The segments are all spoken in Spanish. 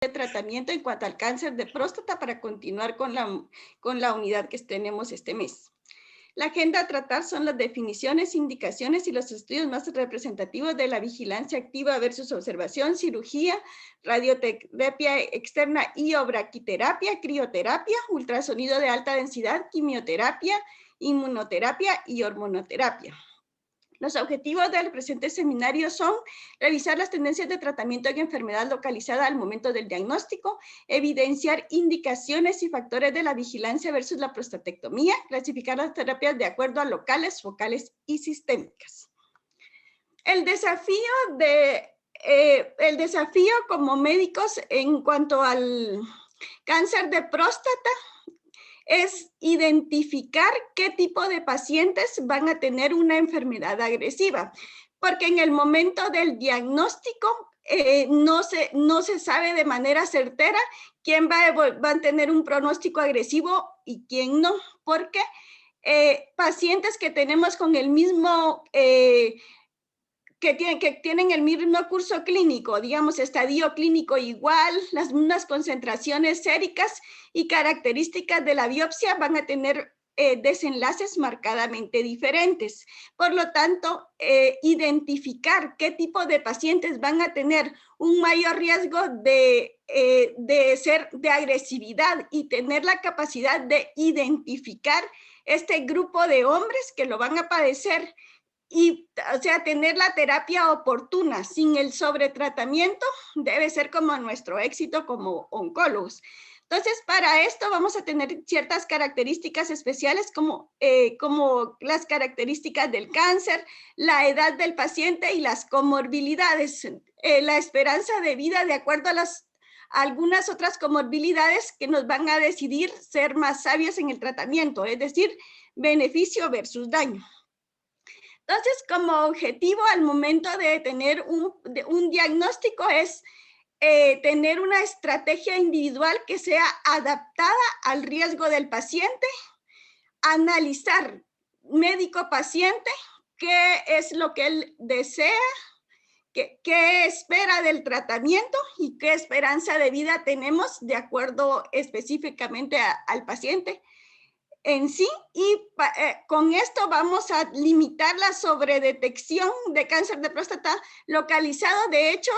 de tratamiento en cuanto al cáncer de próstata para continuar con la unidad que tenemos este mes. La agenda a tratar son las definiciones, indicaciones y los estudios más representativos de la vigilancia activa versus observación, cirugía, radioterapia externa y o braquiterapia, crioterapia, ultrasonido de alta densidad, quimioterapia, inmunoterapia y hormonoterapia. Los objetivos del presente seminario son revisar las tendencias de tratamiento en enfermedad localizada al momento del diagnóstico, evidenciar indicaciones y factores de la vigilancia versus la prostatectomía, clasificar las terapias de acuerdo a locales, focales y sistémicas. El desafío como médicos en cuanto al cáncer de próstata es identificar qué tipo de pacientes van a tener una enfermedad agresiva, porque en el momento del diagnóstico no se sabe de manera certera quién va a tener un pronóstico agresivo y quién no, porque pacientes que tenemos con el mismo que tienen el mismo curso clínico, digamos, estadio clínico igual, las mismas concentraciones séricas y características de la biopsia van a tener desenlaces marcadamente diferentes. Por lo tanto, identificar qué tipo de pacientes van a tener un mayor riesgo de ser de agresividad y tener la capacidad de identificar este grupo de hombres que lo van a padecer y, o sea, tener la terapia oportuna sin el sobretratamiento debe ser como nuestro éxito como oncólogos. Entonces, para esto vamos a tener ciertas características especiales como las características del cáncer, la edad del paciente y las comorbilidades, la esperanza de vida de acuerdo a algunas otras comorbilidades que nos van a decidir ser más sabios en el tratamiento, es decir, beneficio versus daño. Entonces, como objetivo al momento de tener un diagnóstico es tener una estrategia individual que sea adaptada al riesgo del paciente, analizar médico-paciente, qué es lo que él desea, qué espera del tratamiento y qué esperanza de vida tenemos de acuerdo específicamente al paciente en sí, y con esto vamos a limitar la sobredetección de cáncer de próstata localizado. De hecho,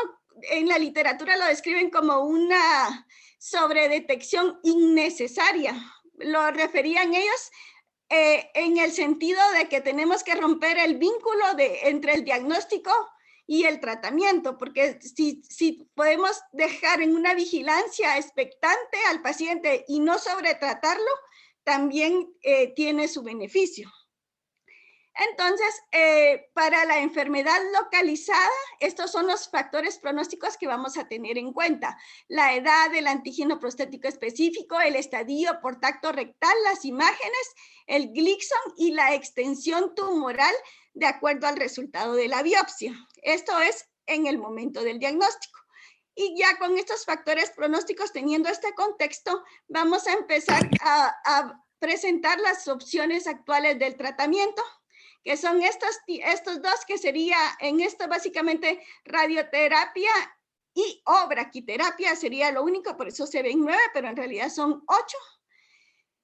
en la literatura lo describen como una sobredetección innecesaria. Lo referían ellos en el sentido de que tenemos que romper el vínculo entre el diagnóstico y el tratamiento, porque si podemos dejar en una vigilancia expectante al paciente y no sobretratarlo, también tiene su beneficio. Entonces, para la enfermedad localizada, estos son los factores pronósticos que vamos a tener en cuenta. La edad, el antígeno prostático específico, el estadio por tacto rectal, las imágenes, el Gleason y la extensión tumoral de acuerdo al resultado de la biopsia. Esto es en el momento del diagnóstico. Y ya con estos factores pronósticos, teniendo este contexto, vamos a empezar a presentar las opciones actuales del tratamiento, que son estos dos, que sería en esto básicamente radioterapia y o braquiterapia sería lo único, por eso se ven 9, pero en realidad son 8.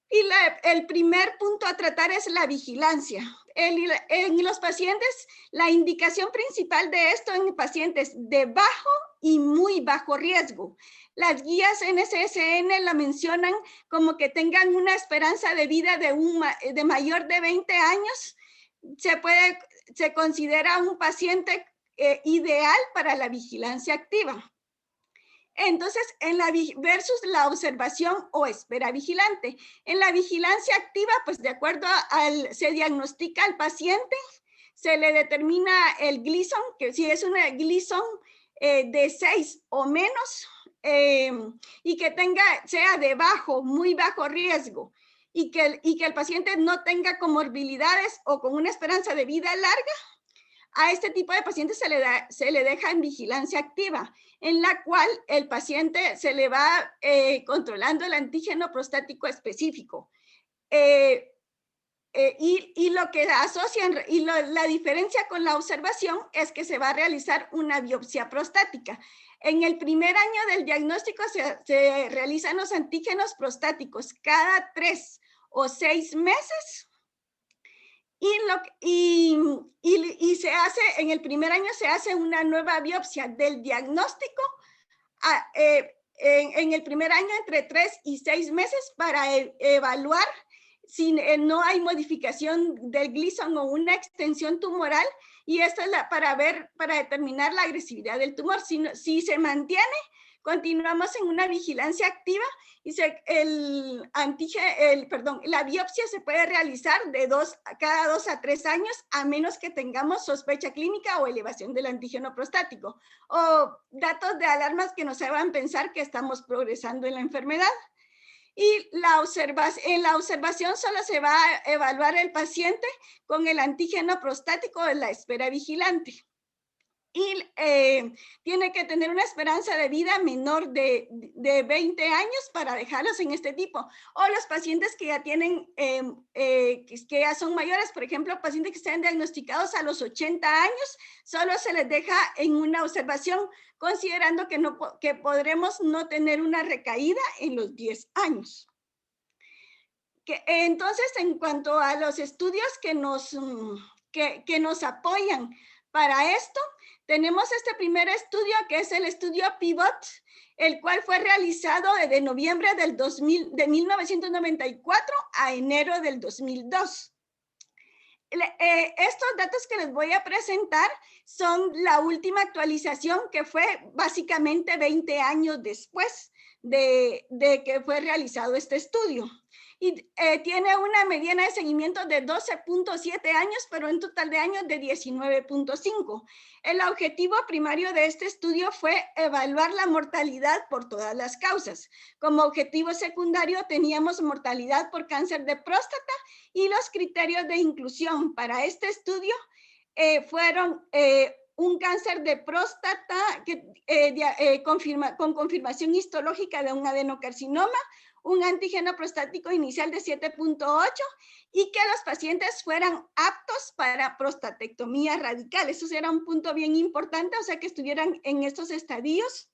Y el primer punto a tratar es la vigilancia. En los pacientes, la indicación principal de esto en pacientes de bajo y muy bajo riesgo. Las guías NCCN la mencionan como que tengan una esperanza de vida de mayor de 20 años. Se considera un paciente ideal para la vigilancia activa. Entonces, versus la observación o espera vigilante. En la vigilancia activa, pues de acuerdo se diagnostica al paciente, se le determina el Gleason, que si es una Gleason de 6 o menos, y que sea de muy bajo riesgo, y que el paciente no tenga comorbilidades o con una esperanza de vida larga, a este tipo de pacientes se le deja en vigilancia activa, en la cual el paciente se le va controlando el antígeno prostático específico. Y lo que asocian, la diferencia con la observación es que se va a realizar una biopsia prostática. En el primer año del diagnóstico se realizan los antígenos prostáticos cada 3 o 6 meses. Y se hace, en el primer año se hace una nueva biopsia del diagnóstico en el primer año entre 3 y 6 meses para evaluar si no hay modificación del Gleason o una extensión tumoral, y esto es para determinar la agresividad del tumor. Si se mantiene, continuamos en una vigilancia activa y la biopsia se puede realizar cada 2 a 3 años, a menos que tengamos sospecha clínica o elevación del antígeno prostático o datos de alarmas que nos hagan pensar que estamos progresando en la enfermedad. Y en la observación solo se va a evaluar el paciente con el antígeno prostático en la espera vigilante. Y tiene que tener una esperanza de vida menor de 20 años para dejarlos en este tipo. O los pacientes que ya tienen, que ya son mayores, por ejemplo, pacientes que están diagnosticados a los 80 años, solo se les deja en una observación, considerando que podremos no tener una recaída en los 10 años. Entonces, en cuanto a los estudios que nos apoyan para esto, tenemos este primer estudio, que es el estudio PIVOT, el cual fue realizado de noviembre de 1994 a enero del 2002. Estos datos que les voy a presentar son la última actualización, que fue básicamente 20 años después de que fue realizado este estudio. Y tiene una mediana de seguimiento de 12.7 años, pero en total de años de 19.5. El objetivo primario de este estudio fue evaluar la mortalidad por todas las causas. Como objetivo secundario teníamos mortalidad por cáncer de próstata, y los criterios de inclusión para este estudio fueron un cáncer de próstata con confirmación histológica de un adenocarcinoma, un antígeno prostático inicial de 7.8 y que los pacientes fueran aptos para prostatectomía radical. Eso era un punto bien importante, o sea, que estuvieran en estos estadios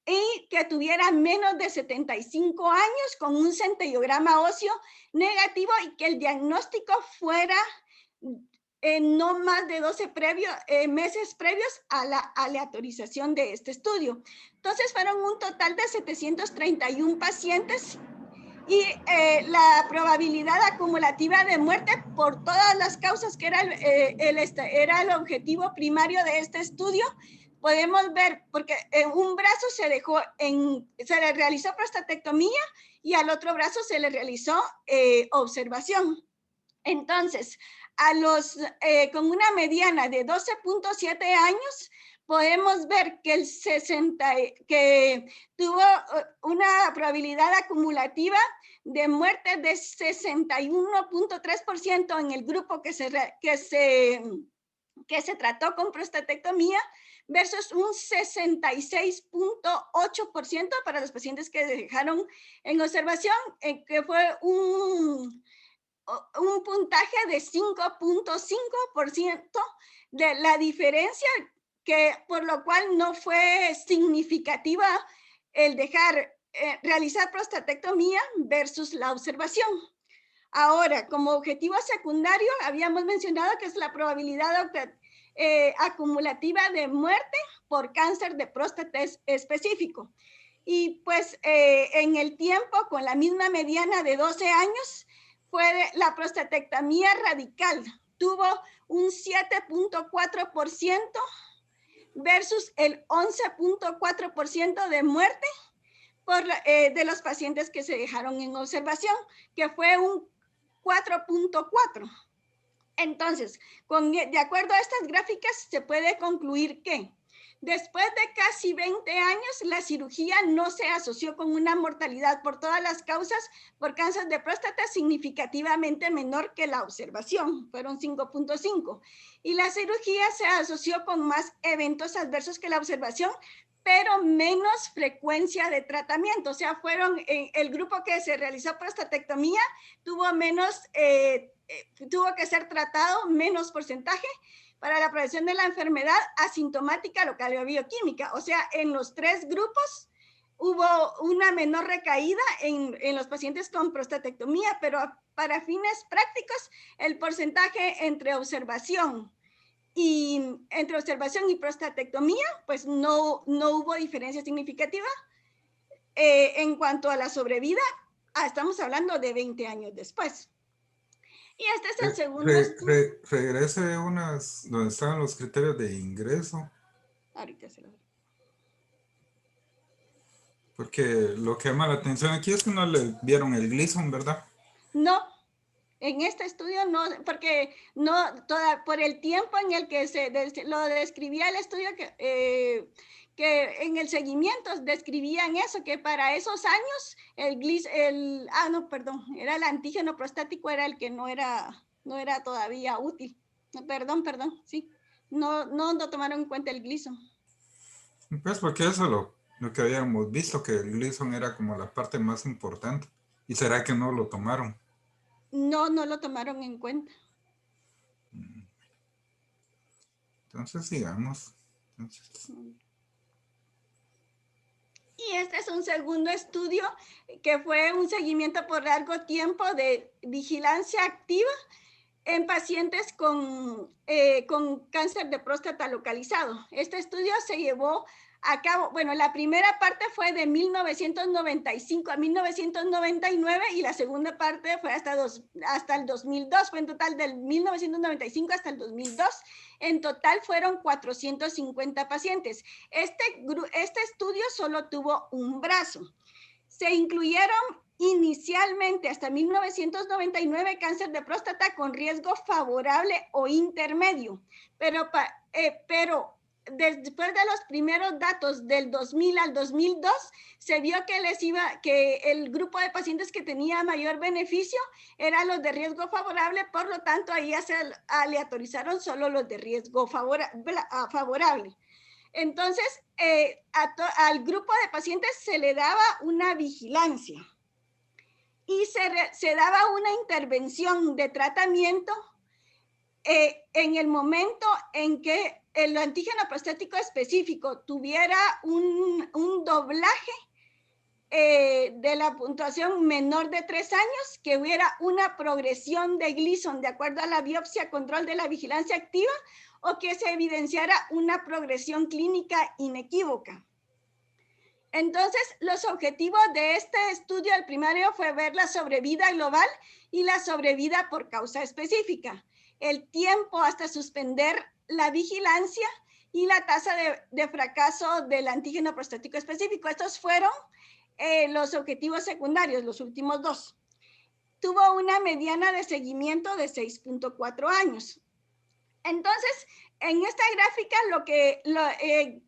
y que tuvieran menos de 75 años con un centellograma óseo negativo y que el diagnóstico fuera no más de 12 meses previos a la aleatorización de este estudio. Entonces fueron un total de 731 pacientes y la probabilidad acumulativa de muerte por todas las causas, que era el objetivo primario de este estudio, podemos ver, porque en un brazo se le realizó prostatectomía y al otro brazo se le realizó observación. Entonces, con una mediana de 12.7 años, podemos ver que que tuvo una probabilidad acumulativa de muerte de 61.3% en el grupo que se trató con prostatectomía, versus un 66.8% para los pacientes que dejaron en observación, que fue un puntaje de 5.5% de la diferencia, por lo cual no fue significativa el realizar prostatectomía versus la observación. Ahora, como objetivo secundario, habíamos mencionado que es la probabilidad acumulativa de muerte por cáncer de próstata específico. Y pues en el tiempo, con la misma mediana de 12 años, la prostatectomía radical tuvo un 7.4% versus el 11.4% de muerte de los pacientes que se dejaron en observación, que fue un 4.4%. Entonces, de acuerdo a estas gráficas, se puede concluir que después de casi 20 años, la cirugía no se asoció con una mortalidad por todas las causas por cáncer de próstata significativamente menor que la observación, fueron 5.5. Y la cirugía se asoció con más eventos adversos que la observación, pero menos frecuencia de tratamiento. O sea, el grupo que se realizó prostatectomía tuvo que ser tratado menos porcentaje para la prevención de la enfermedad asintomática local o bioquímica. O sea, en los 3 grupos hubo una menor recaída en los pacientes con prostatectomía, pero para fines prácticos, el porcentaje entre observación y prostatectomía, pues no hubo diferencia significativa. En cuanto a la sobrevida, estamos hablando de 20 años después. Y este es el segundo estudio. Regrese unas donde estaban los criterios de ingreso. Ahorita se lo doy. Porque lo que llama la atención aquí es que no le vieron el Gleason, ¿verdad? No, en este estudio no, porque no, por el tiempo en el que lo describía el estudio, que en el seguimiento describían eso, que para esos años era el antígeno prostático, era el que no era todavía útil. Perdón, sí. No tomaron en cuenta el Gleason. Pues porque eso lo que habíamos visto, que el Gleason era como la parte más importante. ¿Y será que no lo tomaron? No lo tomaron en cuenta. Entonces, sigamos. Y este es un segundo estudio que fue un seguimiento por largo tiempo de vigilancia activa en pacientes con cáncer de próstata localizado. Este estudio se llevó a cabo, bueno, la primera parte fue de 1995 a 1999 y la segunda parte fue hasta el 2002, fue en total del 1995 hasta el 2002. En total fueron 450 pacientes. Este estudio solo tuvo un brazo. Se incluyeron inicialmente hasta 1999 cáncer de próstata con riesgo favorable o intermedio, pero después de los primeros datos del 2000 al 2002, se vio que el grupo de pacientes que tenía mayor beneficio eran los de riesgo favorable, por lo tanto ahí ya se aleatorizaron solo los de riesgo favorable. Entonces, al grupo de pacientes se le daba una vigilancia y se daba una intervención de tratamiento en el momento en que el antígeno prostático específico tuviera un doblaje de la puntuación menor de 3 años, que hubiera una progresión de Gleason de acuerdo a la biopsia control de la vigilancia activa, o que se evidenciara una progresión clínica inequívoca. Entonces, los objetivos de este estudio, el primario, fue ver la sobrevida global y la sobrevida por causa específica, el tiempo hasta suspender la vigilancia y la tasa de fracaso del antígeno prostático específico. Estos fueron los objetivos secundarios, los últimos 2. Tuvo una mediana de seguimiento de 6.4 años. Entonces, en esta gráfica, que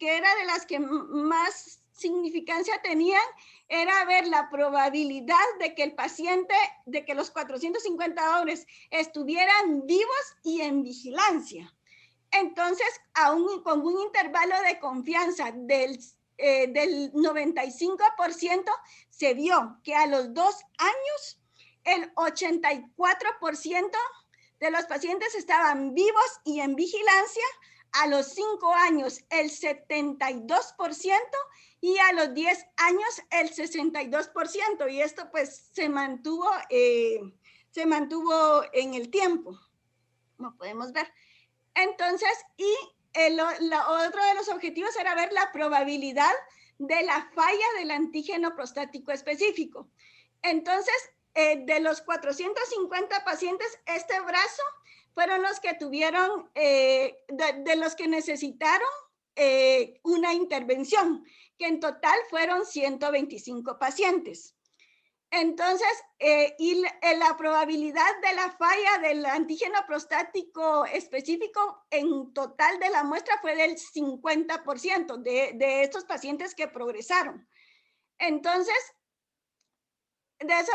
era de las que más significancia tenían, era ver la probabilidad de que el paciente, de que los 450 hombres estuvieran vivos y en vigilancia. Entonces, aún con un intervalo de confianza del 95%, se vio que a los 2 años, el 84% de los pacientes estaban vivos y en vigilancia, a los 5 años el 72% y a los 10 años el 62%, y esto pues se mantuvo en el tiempo, como podemos ver. Entonces, y otro de los objetivos era ver la probabilidad de la falla del antígeno prostático específico. Entonces, de los 450 pacientes, este brazo fueron los que tuvieron, de los que necesitaron una intervención, que en total fueron 125 pacientes. Entonces, y la probabilidad de la falla del antígeno prostático específico en total de la muestra fue del 50% de estos pacientes que progresaron. Entonces, de eso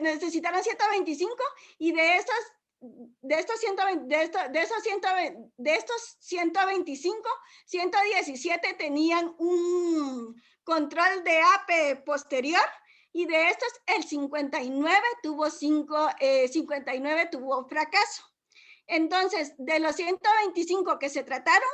necesitaron 125 y de estos 125, 117 tenían un control de AP posterior, y de estos el 59 tuvo fracaso. Entonces, de los 125 que se trataron,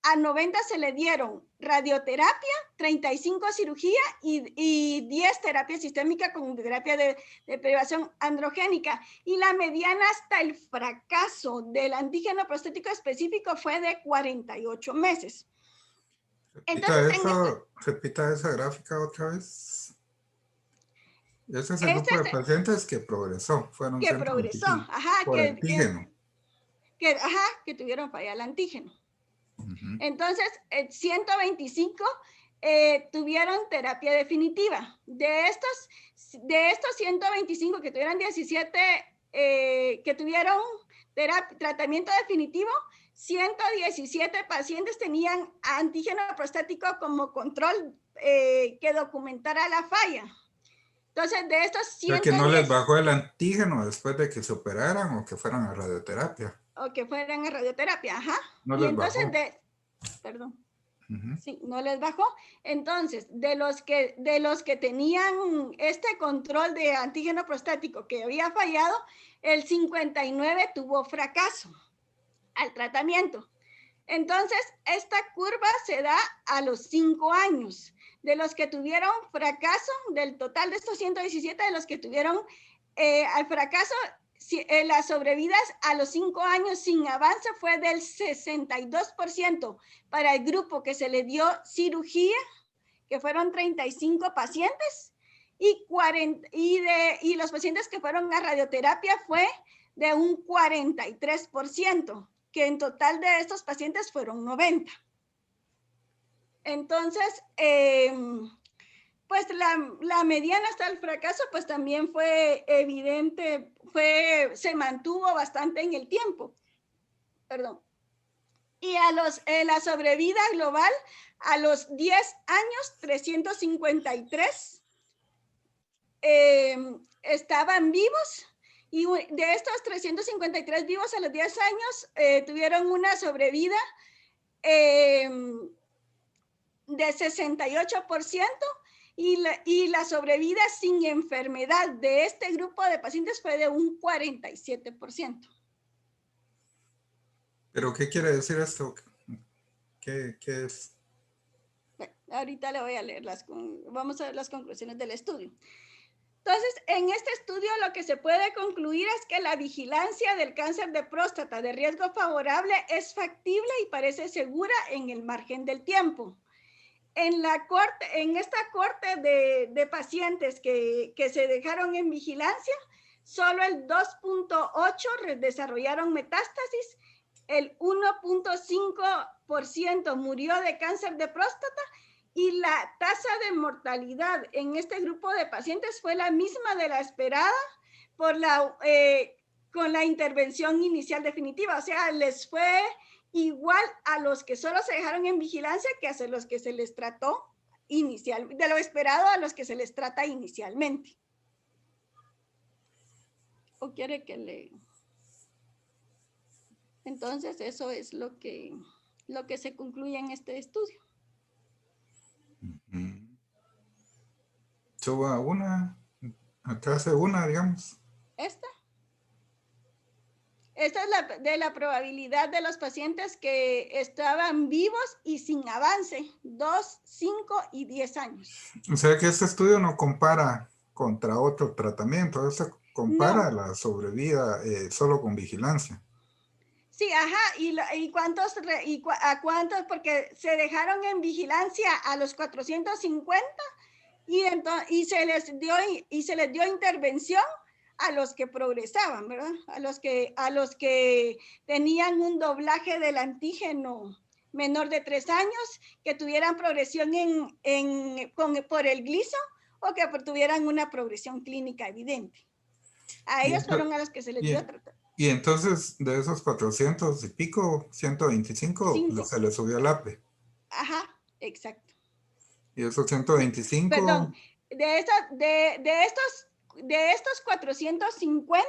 a 90 se le dieron radioterapia, 35 cirugía y 10 terapia sistémica con terapia de privación androgénica. Y la mediana hasta el fracaso del antígeno prostático específico fue de 48 meses. Repita esa gráfica otra vez. Ese es el grupo de pacientes que progresó. Fueron que 125 progresó, ajá, por antígeno. Que tuvieron falla al antígeno. Entonces, 125 tuvieron terapia definitiva. De estos 125 que tuvieron 17, que tuvieron tratamiento definitivo, 117 pacientes tenían antígeno prostático como control que documentara la falla. Entonces, de estos 110... que no les bajó el antígeno después de que se operaran o que fueran a radioterapia. O que fueran a radioterapia, ajá. No y les entonces bajó. Perdón. Sí, no les bajó. Entonces, de los que tenían este control de antígeno prostático que había fallado, el 59 tuvo fracaso al tratamiento. Entonces, esta curva se da a los 5 años. De los que tuvieron fracaso, del total de estos 117, de los que tuvieron al fracaso, las sobrevidas a los 5 años sin avance fue del 62% para el grupo que se le dio cirugía, que fueron 35 pacientes, y los pacientes que fueron a radioterapia fue de un 43%, que en total de estos pacientes fueron 90. Entonces, pues la mediana hasta el fracaso pues también fue evidente, se mantuvo bastante en el tiempo. Perdón. Y la sobrevida global a los 10 años, 353 estaban vivos, y de estos 353 vivos a los 10 años tuvieron una sobrevida de 68%, y la sobrevida sin enfermedad de este grupo de pacientes fue de un 47%. ¿Pero qué quiere decir esto? ¿Qué es? Bueno, ahorita le voy a leer vamos a ver las conclusiones del estudio. Entonces, en este estudio lo que se puede concluir es que la vigilancia del cáncer de próstata de riesgo favorable es factible y parece segura en el margen del tiempo. En esta corte de pacientes que se dejaron en vigilancia, solo el 2.8% desarrollaron metástasis, el 1.5% murió de cáncer de próstata, y la tasa de mortalidad en este grupo de pacientes fue la misma de la esperada con la intervención inicial definitiva. O sea, les fue igual a los que solo se dejaron en vigilancia que a los que se les trató inicialmente, de lo esperado a los que se les trata inicialmente. ¿O quiere que le...? Entonces, eso es lo que se concluye en este estudio. Suba acá hace una, digamos. Esta es de la probabilidad de los pacientes que estaban vivos y sin avance, 2, 5 y 10 años. O sea que este estudio no compara contra otro tratamiento, este compara la sobrevida solo con vigilancia. Sí, ajá, y cuántos, a cuántos, porque se dejaron en vigilancia a los 450 y se les dio intervención a los que progresaban, ¿verdad? A los que tenían un doblaje del antígeno menor de 3 años, que tuvieran progresión por el gliso, o que tuvieran una progresión clínica evidente. A ellos fueron a los que se les dio tratamiento. Y entonces, de esos 400 y pico, 125 se les subió el APE. Ajá, exacto. Y esos 125... Perdón, de estos 450,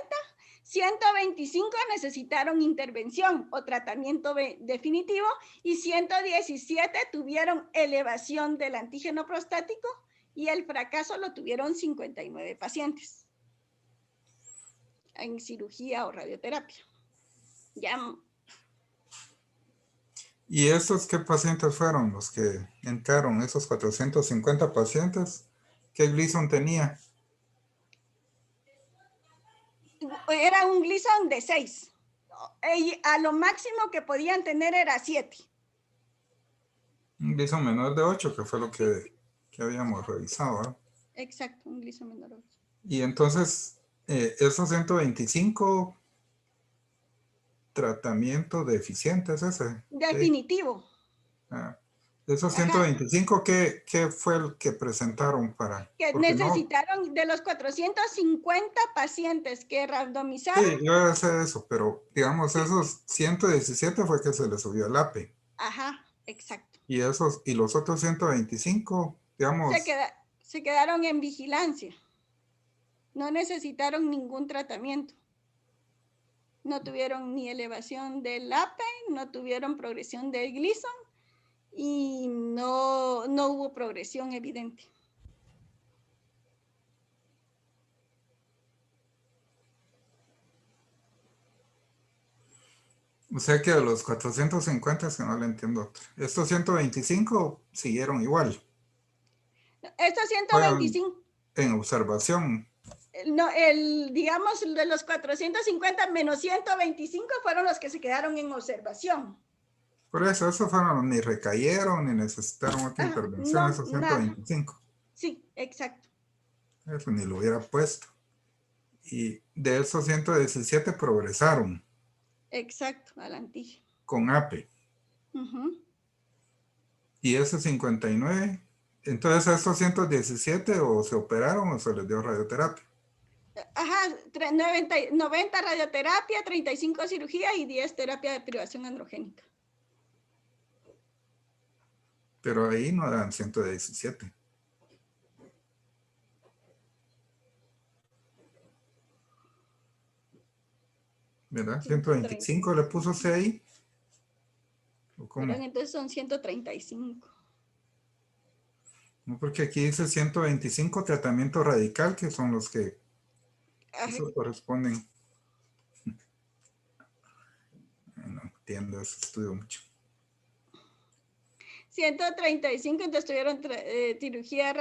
125 necesitaron intervención o tratamiento definitivo, y 117 tuvieron elevación del antígeno prostático, y el fracaso lo tuvieron 59 pacientes en cirugía o radioterapia. Ya, ¿Y esos qué pacientes fueron los que entraron? Esos 450 pacientes. ¿Qué Gleason tenía? era un Gleason de 6. A lo máximo que podían tener era 7. Un Gleason menor de 8, que fue lo que habíamos revisado, ¿verdad? Exacto, un Gleason menor de 8. Y entonces, esos 125 tratamientos deficientes, ese. Definitivo. Ah, de esos Ajá. 125, ¿qué fue el que presentaron para? Que Porque no. necesitaron, de los 450 pacientes que randomizaron. Sí, yo sé eso, pero digamos, esos 117 fue que se les subió el APE. Ajá, exacto. Y los otros 125, digamos, Se quedaron en vigilancia. No necesitaron ningún tratamiento. No tuvieron ni elevación del APE, no tuvieron progresión del Gleason y no hubo progresión evidente. o sea que a los 450 es que no le entiendo otra. Estos 125 siguieron igual. Estos Fueron 125, en observación. no, digamos, de los 450 menos 125 fueron los que se quedaron en observación. Por eso, esos fueron, ni recayeron, ni necesitaron otra intervención, No, esos nada. 125. Sí, exacto. Eso ni lo hubiera puesto. Y de esos 117 progresaron Exacto, al antígeno. con APE. Y esos 59, entonces a estos 117 o se operaron o se les dio radioterapia. Ajá, 90 radioterapia, 35 cirugía y 10 terapia de privación androgénica. Pero ahí no dan 117. ¿Verdad? 125 le puso C ahí. ¿O cómo? Pero entonces son 135. No, porque aquí dice 125 tratamiento radical, que son los que esos corresponden. No entiendo ese estudio mucho. 135, entonces tuvieron cirugía,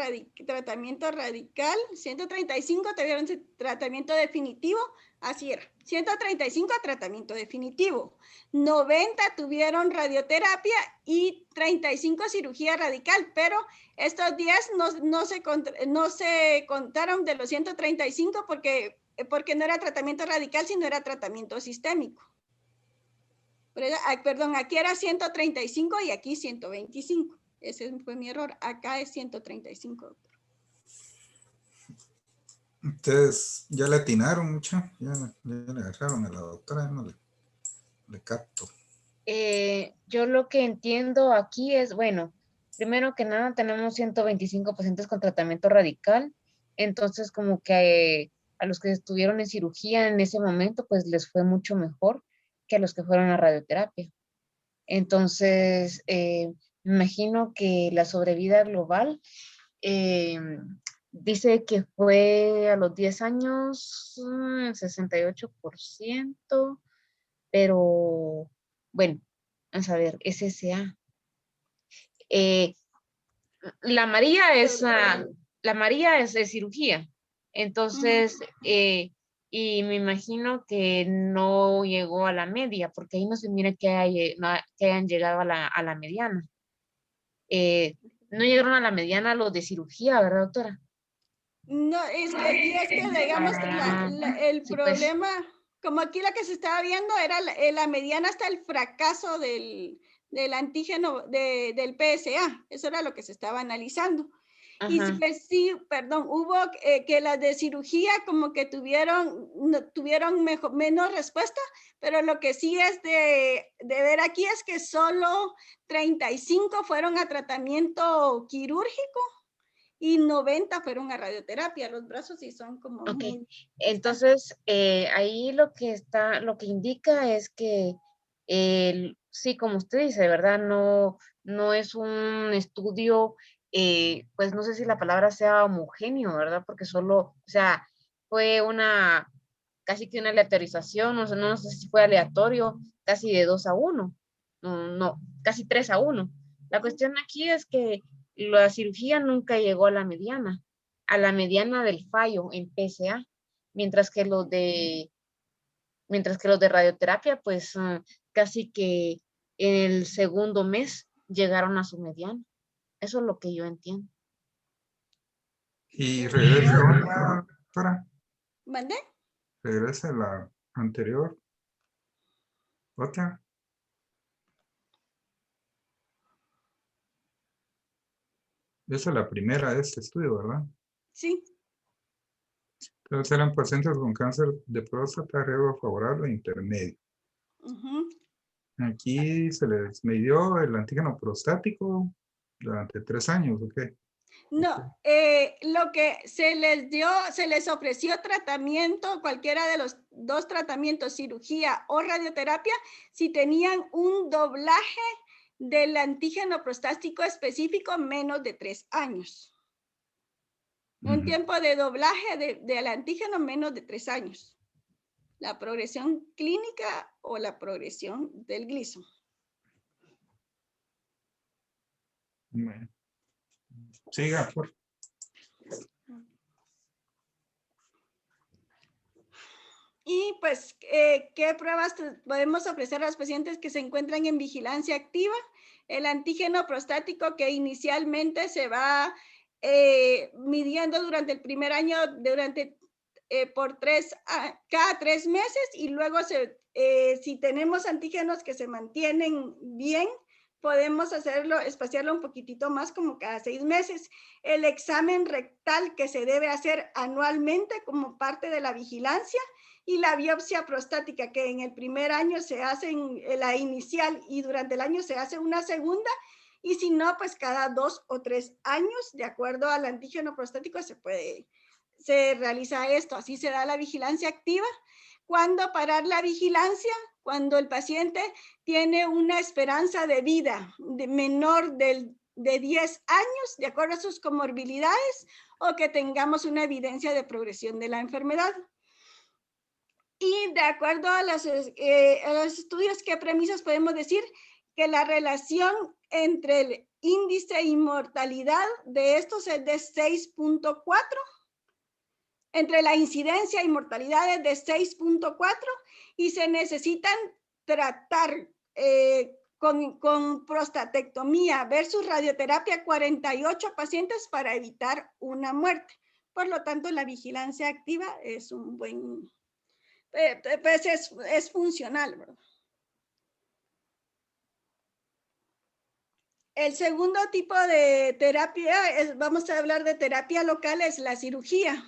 tratamiento radical. 135 tuvieron tratamiento definitivo. Así era. 135 tratamiento definitivo. 90 tuvieron radioterapia y 35 cirugía radical. Pero estos 10 no se contaron de los 135 porque no era tratamiento radical, sino era tratamiento sistémico. Perdón, aquí era 135 y aquí 125. Ese fue mi error. Acá es 135, doctor. Ustedes ya le atinaron mucho, ya le agarraron a la doctora, no le capto. Yo lo que entiendo aquí es, bueno, primero que nada tenemos 125 pacientes con tratamiento radical, entonces como que a los que estuvieron en cirugía en ese momento, pues les fue mucho mejor que a los que fueron a radioterapia. Entonces, me imagino que la sobrevida global dice que fue a los 10 años 68%, pero bueno, vamos a ver, SSA. La María es de cirugía, entonces, y me imagino que no llegó a la media, porque ahí no se mira que hayan llegado a la mediana. No llegaron a la mediana los de cirugía, ¿verdad, doctora? No, es que digamos, el sí, pues. problema, como aquí la que se estaba viendo era la mediana hasta el fracaso del antígeno del PSA. Eso era lo que se estaba analizando. Y pues, sí, perdón, hubo que las de cirugía como que tuvieron menos respuesta, pero lo que sí es de ver aquí es que solo 35 fueron a tratamiento quirúrgico y 90 fueron a radioterapia. Los brazos sí son como muy... Entonces, ahí lo que indica es que sí, como usted dice, ¿verdad? No es un estudio, pues no sé si la palabra sea homogéneo, ¿verdad? Porque solo, o sea, fue una casi que una aleatorización, no sé si fue aleatorio, casi de 2-1, no, casi 3-1. La cuestión aquí es que la cirugía nunca llegó a la mediana del fallo en PSA, mientras que los de radioterapia, pues casi que en el segundo mes llegaron a su mediana. Eso es lo que yo entiendo. Y regresa otra, doctora. ¿Mande? Regresa la anterior. Otra. Esa es la primera de este estudio, ¿verdad? Sí. Entonces eran pacientes con cáncer de próstata, riesgo favorable e intermedio. Ujú. Aquí se les midió el antígeno prostático durante 3 años, ¿ok? No, lo que se les dio, se les ofreció tratamiento, cualquiera de los 2 tratamientos, cirugía o radioterapia, si tenían un doblaje del antígeno prostático específico menos de 3 años. Un tiempo de doblaje del antígeno menos de 3 años. La progresión clínica o la progresión del Gleason. Bueno. Siga, por favor. Y pues, ¿qué pruebas podemos ofrecer a los pacientes que se encuentran en vigilancia activa? El antígeno prostático que inicialmente se va midiendo durante el primer año, cada 3 meses, y luego si tenemos antígenos que se mantienen bien, podemos espaciarlo un poquitito más, como cada 6 meses. El examen rectal que se debe hacer anualmente como parte de la vigilancia, y la biopsia prostática, que en el primer año se hace la inicial y durante el año se hace una segunda, y si no, pues cada 2 o 3 años, de acuerdo al antígeno prostático, se realiza esto. Así se da la vigilancia activa. ¿Cuándo parar la vigilancia? Cuando el paciente tiene una esperanza de vida menor de 10 años, de acuerdo a sus comorbilidades, o que tengamos una evidencia de progresión de la enfermedad. Y de acuerdo a los estudios, ¿qué premisas podemos decir? Que la relación entre el índice y mortalidad de estos es de 6.4, entre la incidencia y mortalidad es de 6.4, y se necesitan tratar con prostatectomía versus radioterapia 48 pacientes para evitar una muerte. Por lo tanto, la vigilancia activa es un buen... pues es funcional, ¿verdad? El segundo tipo de terapia, vamos a hablar de terapia local, es la cirugía,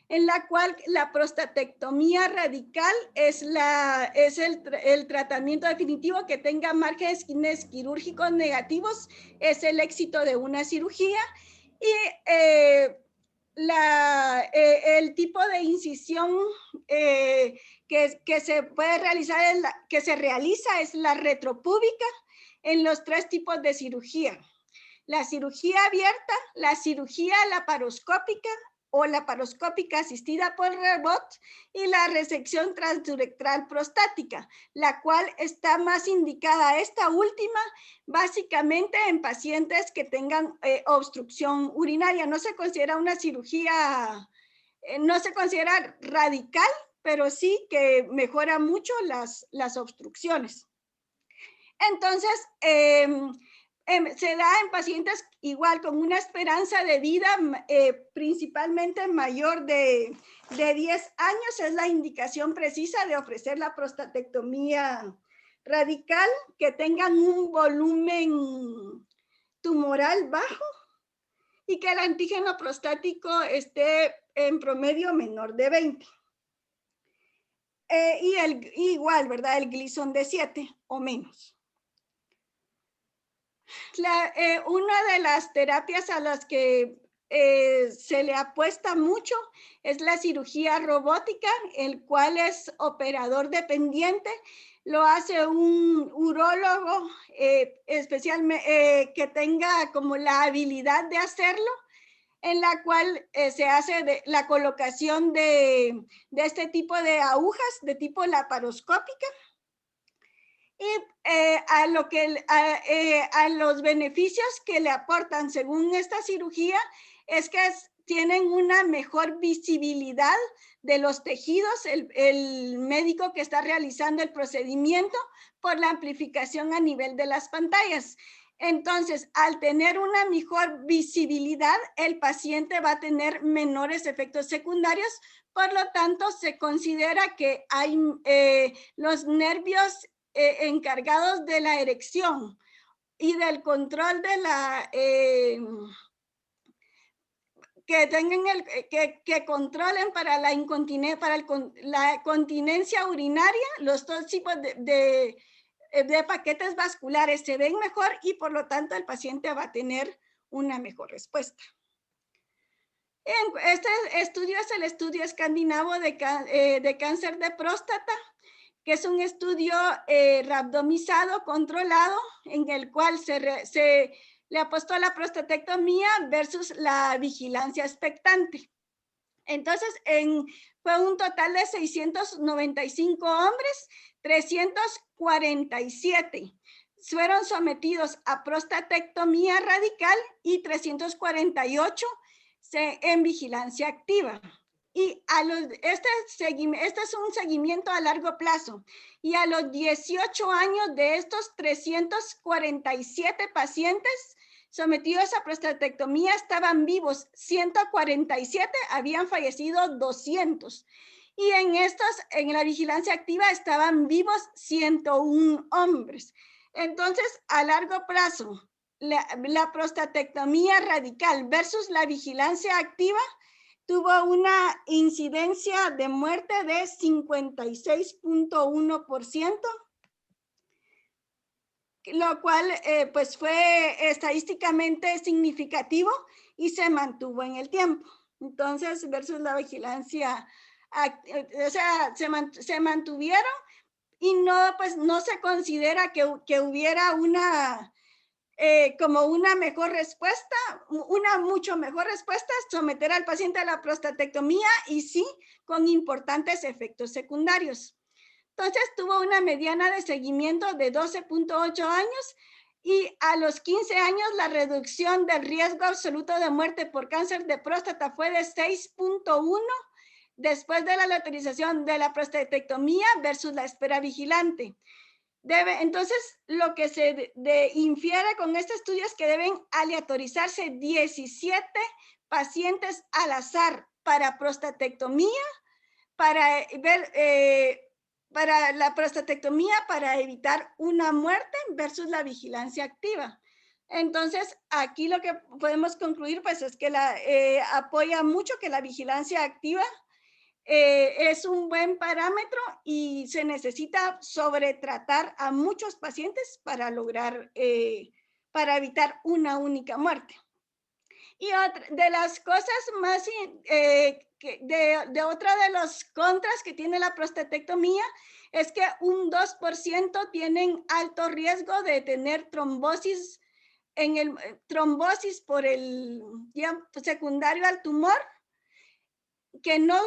en la cual la prostatectomía radical es el tratamiento definitivo que tenga márgenes quirúrgicos negativos, es el éxito de una cirugía, y el tipo de incisión que se puede realizar, que se realiza, es la retropúbica en los 3 tipos de cirugía: la cirugía abierta, la cirugía laparoscópica o laparoscópica asistida por robot, y la resección transuretral prostática, la cual está más indicada, esta última, básicamente en pacientes que tengan obstrucción urinaria. No se considera una cirugía, no se considera radical, pero sí que mejora mucho las obstrucciones. Entonces, se da en pacientes igual con una esperanza de vida principalmente mayor de 10 años. Es la indicación precisa de ofrecer la prostatectomía radical, que tengan un volumen tumoral bajo y que el antígeno prostático esté en promedio menor de 20. Igual, ¿verdad? El Gleason de 7 o menos. Una de las terapias a las que se le apuesta mucho es la cirugía robótica, el cual es operador dependiente. Lo hace un urólogo especialmente que tenga como la habilidad de hacerlo. en la cual se hace la colocación de este tipo de agujas de tipo laparoscópica. Y a los beneficios que le aportan según esta cirugía es que tienen una mejor visibilidad de los tejidos, el médico que está realizando el procedimiento, por la amplificación a nivel de las pantallas. Entonces, al tener una mejor visibilidad, el paciente va a tener menores efectos secundarios. Por lo tanto, se considera que hay los nervios encargados de la erección y del control de la que controlen para la incontinencia, para la continencia urinaria, los dos tipos de paquetes vasculares se ven mejor y por lo tanto el paciente va a tener una mejor respuesta. Este estudio es el estudio escandinavo de cáncer de próstata, que es un estudio randomizado, controlado, en el cual se le apostó a la prostatectomía versus la vigilancia expectante. Entonces, fue un total de 695 hombres, 347 fueron sometidos a prostatectomía radical y 348 en vigilancia activa. Y este es un seguimiento a largo plazo. Y a los 18 años de estos 347 pacientes sometidos a prostatectomía estaban vivos 147, habían fallecido 200. Y en la vigilancia activa estaban vivos 101 hombres. Entonces, a largo plazo, la prostatectomía radical versus la vigilancia activa tuvo una incidencia de muerte de 56.1%, lo cual pues fue estadísticamente significativo y se mantuvo en el tiempo. Entonces, versus la vigilancia, o sea, se mantuvieron y no se considera que hubiera como una mejor respuesta, una mucho mejor respuesta, someter al paciente a la prostatectomía y sí, con importantes efectos secundarios. Entonces tuvo una mediana de seguimiento de 12.8 años y a los 15 años la reducción del riesgo absoluto de muerte por cáncer de próstata fue de 6.1 después de la autorización de la prostatectomía versus la espera vigilante. Entonces, lo que se infiere con este estudio es que deben aleatorizarse 17 pacientes al azar para prostatectomía, para la prostatectomía para evitar una muerte versus la vigilancia activa. Entonces, aquí lo que podemos concluir pues es que apoya mucho que la vigilancia activa es un buen parámetro y se necesita sobretratar a muchos pacientes para lograr, para evitar una única muerte. Y otra de las cosas más, otra de los contras que tiene la prostatectomía es que un 2% tienen alto riesgo de tener trombosis, trombosis por el secundario al tumor, que no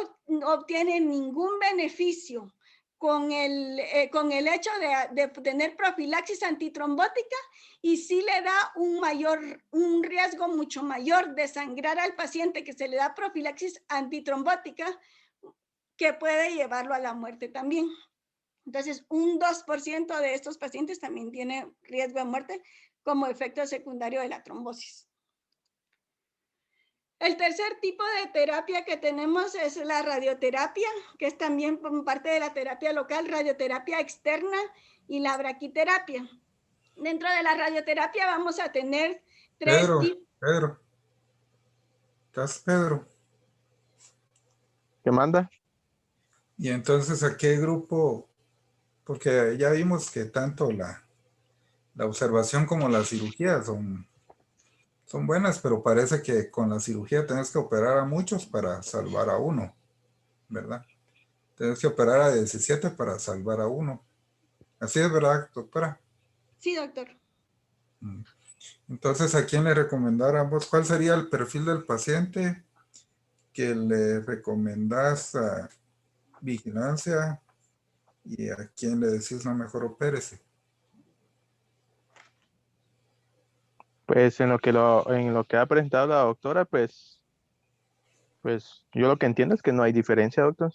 obtienen ningún beneficio con el hecho de tener profilaxis antitrombótica y sí le da un riesgo mucho mayor de sangrar al paciente que se le da profilaxis antitrombótica, que puede llevarlo a la muerte también. Entonces, un 2% de estos pacientes también tiene riesgo de muerte como efecto secundario de la trombosis. El tercer tipo de terapia que tenemos es la radioterapia, que es también parte de la terapia local, radioterapia externa y la braquiterapia. Dentro de la radioterapia vamos a tener tres tipos. Pedro. ¿Estás, Pedro? ¿Qué manda? Y entonces, ¿a qué grupo? Porque ya vimos que tanto la observación como la cirugía son buenas, pero parece que con la cirugía tenés que operar a muchos para salvar a uno, ¿verdad? Tenés que operar a 17 para salvar a uno. Así es, ¿verdad, doctora? Sí, doctor. Entonces, ¿a quién le recomendáramos? ¿Cuál sería el perfil del paciente que le recomendás vigilancia y a quién le decís no, mejor opérese? Pues en lo que ha presentado la doctora, pues yo lo que entiendo es que no hay diferencia, doctor,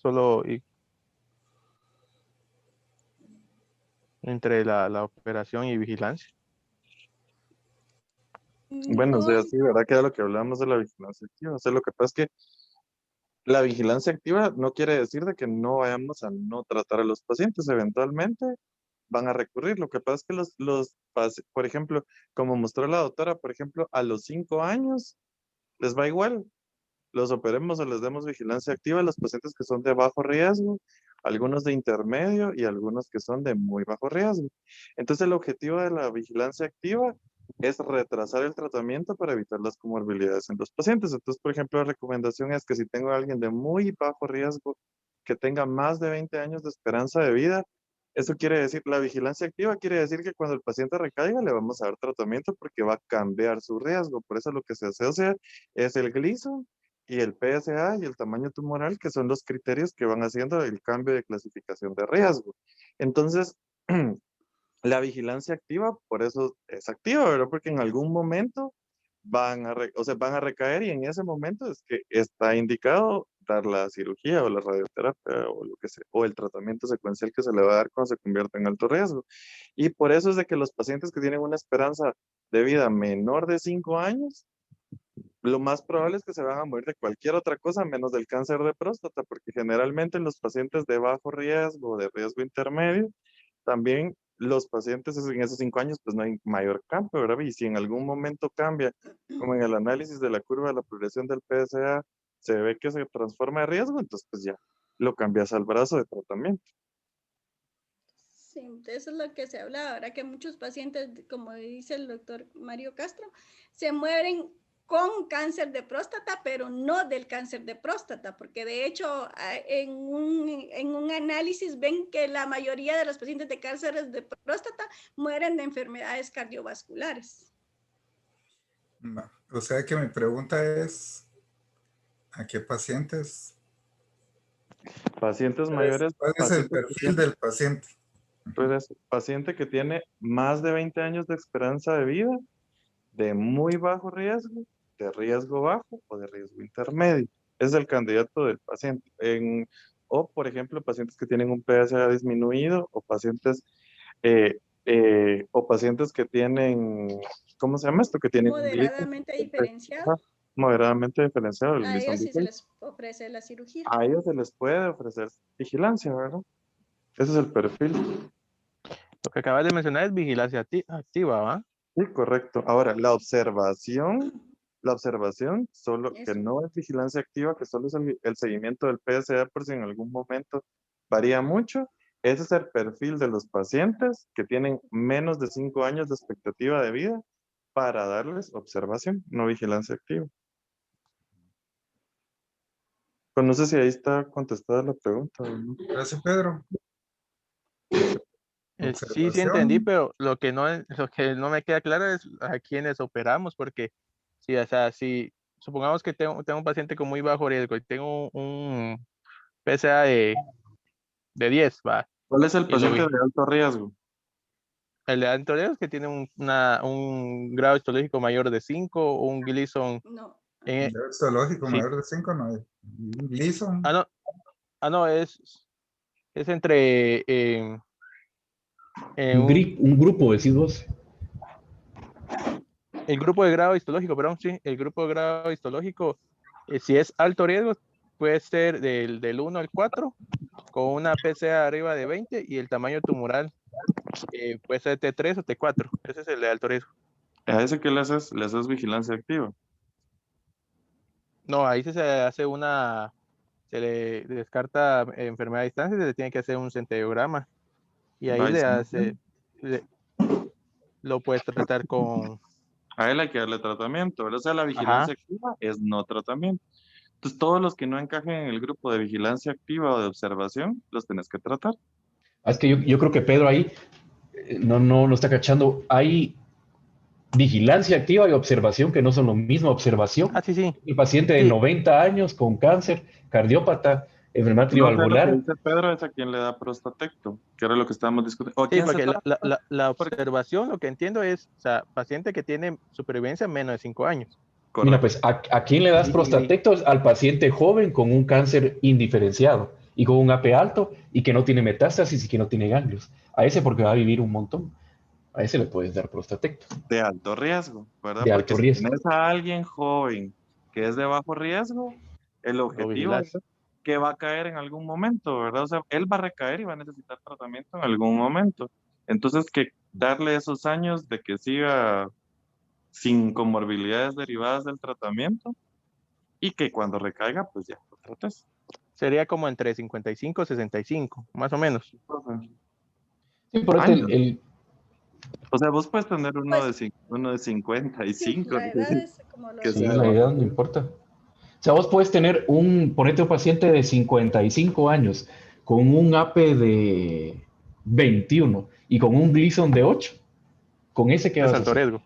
entre la operación y vigilancia. Bueno, o No, sea, sí, ¿verdad? Que era lo que hablábamos de la vigilancia activa. O sea, lo que pasa es que la vigilancia activa no quiere decir de que no vayamos a no tratar a los pacientes. Eventualmente van a recurrir. Lo que pasa es que por ejemplo, como mostró la doctora, por ejemplo, a los 5 años les va igual. Los operemos o les demos vigilancia activa a los pacientes que son de bajo riesgo, algunos de intermedio y algunos que son de muy bajo riesgo. Entonces, el objetivo de la vigilancia activa es retrasar el tratamiento para evitar las comorbilidades en los pacientes. Entonces, por ejemplo, la recomendación es que si tengo a alguien de muy bajo riesgo, que tenga más de 20 años de esperanza de vida, eso quiere decir, la vigilancia activa quiere decir que cuando el paciente recaiga le vamos a dar tratamiento porque va a cambiar su riesgo. Por eso lo que se hace es el Gleason y el PSA y el tamaño tumoral, que son los criterios que van haciendo el cambio de clasificación de riesgo. Entonces, la vigilancia activa, por eso es activa, ¿verdad? Porque en algún momento van a recaer y en ese momento es que está indicado dar la cirugía o la radioterapia o lo que sea, o el tratamiento secuencial que se le va a dar cuando se convierta en alto riesgo. Y por eso es de que los pacientes que tienen una esperanza de vida menor de 5 años, lo más probable es que se van a morir de cualquier otra cosa menos del cáncer de próstata, porque generalmente en los pacientes de bajo riesgo, de riesgo intermedio, también los pacientes en esos 5 años, pues no hay mayor cambio, ¿verdad? Y si en algún momento cambia, como en el análisis de la curva de la progresión del PSA, se ve que se transforma de riesgo, entonces pues ya lo cambias al brazo de tratamiento. sí, eso es lo que se habla ahora, que muchos pacientes, como dice el doctor Mario Castro, se mueren con cáncer de próstata, pero no del cáncer de próstata, porque de hecho en un análisis ven que la mayoría de los pacientes de cáncer de próstata mueren de enfermedades cardiovasculares. No. O sea que mi pregunta es, ¿a qué pacientes? Pacientes mayores, ¿Cuál es el perfil del paciente? pues paciente que tiene más de 20 años de esperanza de vida, de muy bajo riesgo, de riesgo bajo o de riesgo intermedio. Es el candidato del paciente. O, por ejemplo, pacientes que tienen un PSA disminuido o pacientes que tienen, ¿cómo se llama esto? Que tienen un Gleason Moderadamente diferenciado, moderadamente diferenciado. El a Gleason ellos sí se 16. les ofrece la cirugía. A ellos se les puede ofrecer vigilancia, ¿verdad? Ese es el perfil. Lo que acabas de mencionar es vigilancia activa, ¿va? Sí, correcto. Ahora, la observación, solo que Eso. no es vigilancia activa, que solo es el seguimiento del PSA por si en algún momento varía mucho. Ese es el perfil de los pacientes que tienen menos de 5 años de expectativa de vida para darles observación, no vigilancia activa. Pues no sé si ahí está contestada la pregunta o no. Gracias, Pedro. Sí entendí, Observación. pero lo que no me queda claro es a quiénes operamos, porque si, o sea, si supongamos que tengo un paciente con muy bajo riesgo y tengo un PSA de 10, va, ¿Cuál es el y lo paciente vi. de alto riesgo? El de alto riesgo es que tiene un grado histológico mayor de 5 o un Gleason No. en, Nivel histológico sí. mayor de 5 no hay. Gleason. No, es entre Un grupo, decís vos. el grupo de grado histológico, perdón, sí, el grupo de grado histológico, si es alto riesgo, puede ser del 1 al 4, con una PSA arriba de 20 y el tamaño tumoral puede ser T3 o T4. Ese es el de alto riesgo. ¿A ese qué le haces? Le haces vigilancia activa. No, ahí se hace se le descarta enfermedad a distancia y se le tiene que hacer un centellograma. Y ahí lo puedes tratar con... A él hay que darle tratamiento, ¿verdad? O sea, la vigilancia Ajá. activa es no tratamiento. Entonces, todos los que no encajen en el grupo de vigilancia activa o de observación, los tenés que tratar. Es que yo creo que Pedro ahí no está cachando. Hay vigilancia activa y observación, que no son lo mismo. Observación, Ah, sí, sí. el paciente de Sí. 90 años con cáncer, cardiópata, enfermedad No sé, lo que trivalvular. dice Pedro es a quien le da prostatecto, que era lo que estábamos discutiendo. ¿O Sí, quién se porque trata? la observación, lo que entiendo es, o sea, paciente que tiene supervivencia menos de 5 años. Mira, Correcto. pues, ¿a quién le das Y- prostatectos? Al paciente joven con un cáncer indiferenciado y con un AP alto y que no tiene metástasis y que no tiene ganglios. A ese porque va a vivir un montón. A ese le puedes dar prostatecto De alto riesgo, ¿verdad? de Porque alto si riesgo. tienes a alguien joven que es de bajo riesgo, el Lo objetivo es vigilas. que va a caer en algún momento, ¿verdad? O sea, él va a recaer y va a necesitar tratamiento en algún momento. Entonces, que darle esos años de que siga sin comorbilidades derivadas del tratamiento y que cuando recaiga, pues ya lo trates. Sería como entre 55 y 65, más o menos. Sí, por este, Años. O sea, vos puedes tener Pues uno de sí, 55, la edad es como lo que sí, sea de... de la bajo edad no riesgo. importa. O sea, vos puedes tener ponete un paciente de 55 años con un AP de 21 y con un Gleason de 8. ¿Con ese qué Es vas a alto hacer? riesgo.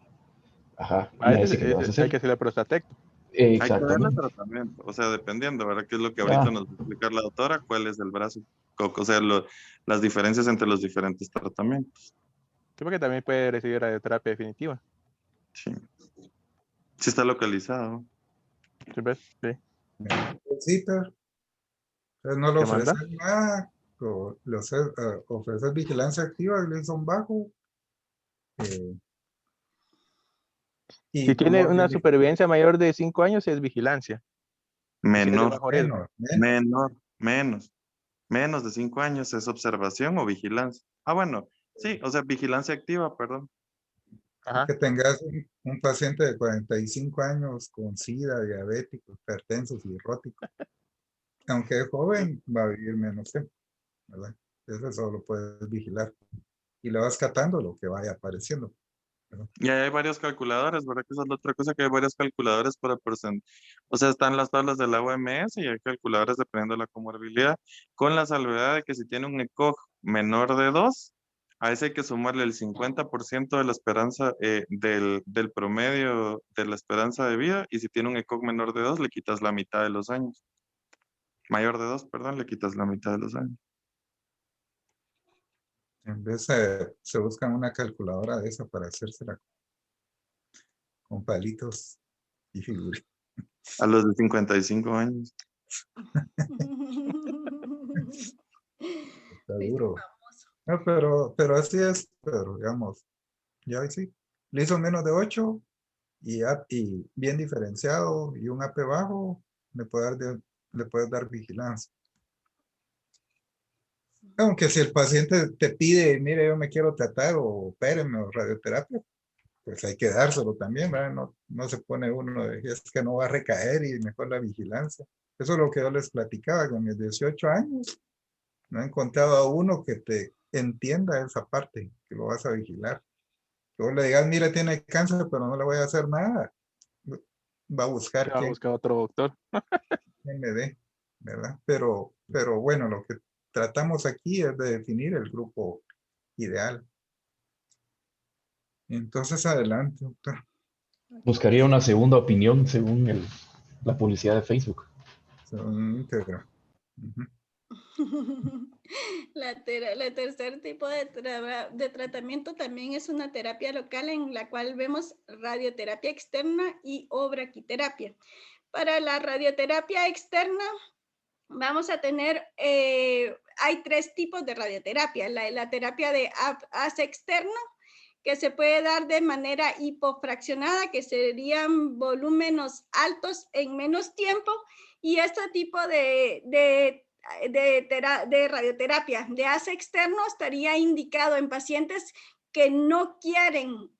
Ajá, A ¿y a ese, ese qué le vas a hay que hacer? hacerle prostatecto. Hay que darle Exactamente. tratamiento, o sea, dependiendo, ¿verdad? ¿Qué es lo que ahorita Ah, nos va a explicar la doctora? ¿Cuál es el brazo? O sea, las diferencias entre los diferentes tratamientos. Sí, porque también puede recibir radioterapia definitiva. Sí, sí está localizado. ¿Sí ves? Sí. Sí, pero entonces no le ¿Qué manda? ofreces nada, ofreces vigilancia activa, Gleason bajo, eh, Si y tiene una comorbilidad supervivencia mayor de 5 años, es vigilancia. Y si es de Menor, bajo riesgo. menor, menor, menos. Menos de 5 años es observación o vigilancia. Ah, bueno, sí, o sea, vigilancia activa, perdón. Ajá. que tengas un paciente de 45 años con SIDA, diabético, hipertenso, cirrótico. Aunque es joven, va a vivir menos tiempo, ¿verdad? Eso solo lo puedes vigilar. Y le vas catando lo que vaya apareciendo, ¿verdad? Y ahí hay varios calculadores, ¿verdad? Que esa es la otra cosa, que hay varios calculadores para O sea, están las tablas de la OMS y hay calculadores dependiendo de la comorbilidad, con la salvedad de que si tiene un ECOG menor de 2, a ese hay que sumarle el 50% de la esperanza, del promedio de la esperanza de vida, y si tiene un ECOG menor de 2, le quitas la mitad de los años. Mayor de 2, perdón, le quitas la mitad de los años. En vez se buscan una calculadora de esa para hacérsela con palitos y figuritas. A los de 55 años. Está duro. No, pero así es, pero digamos, ya sí. Le hizo menos de 8 y bien diferenciado y un AP bajo, le puedes dar vigilancia. Aunque si el paciente te pide, mire, yo me quiero tratar o opérenme o radioterapia, pues hay que dárselo también, ¿verdad? No se pone uno de, es que no va a recaer y mejor la vigilancia. Eso es lo que yo les platicaba, con mis 18 años, no he encontrado a uno que te entienda esa parte, que lo vas a vigilar. Que vos le digas, mire, tiene cáncer, pero no le voy a hacer nada. Va a Se buscar va a buscar otro doctor. quién le dé, ¿verdad? Pero bueno, lo que tratamos aquí es de definir el grupo ideal. Entonces, adelante, doctor. buscaría una segunda opinión según la publicidad de Facebook. Son íntegra. La tercer tipo de tratamiento también es una terapia local en la cual vemos radioterapia externa y o braquiterapia. Para la radioterapia externa vamos a tener, hay 3 tipos de radioterapia. La terapia de haz externo, que se puede dar de manera hipofraccionada, que serían volúmenes altos en menos tiempo, y este tipo de radioterapia de haz externo estaría indicado en pacientes que no quieren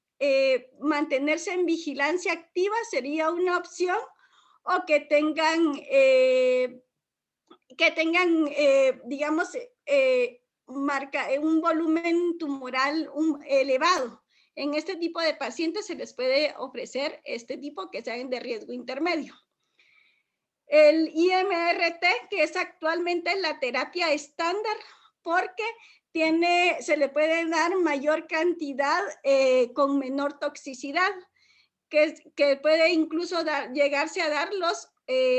mantenerse en vigilancia activa, sería una opción, o que tengan digamos, un volumen tumoral elevado. En este tipo de pacientes se les puede ofrecer este tipo que sean de riesgo intermedio. El IMRT, que es actualmente la terapia estándar, porque se le puede dar mayor cantidad con menor toxicidad, que puede incluso llegarse a dar los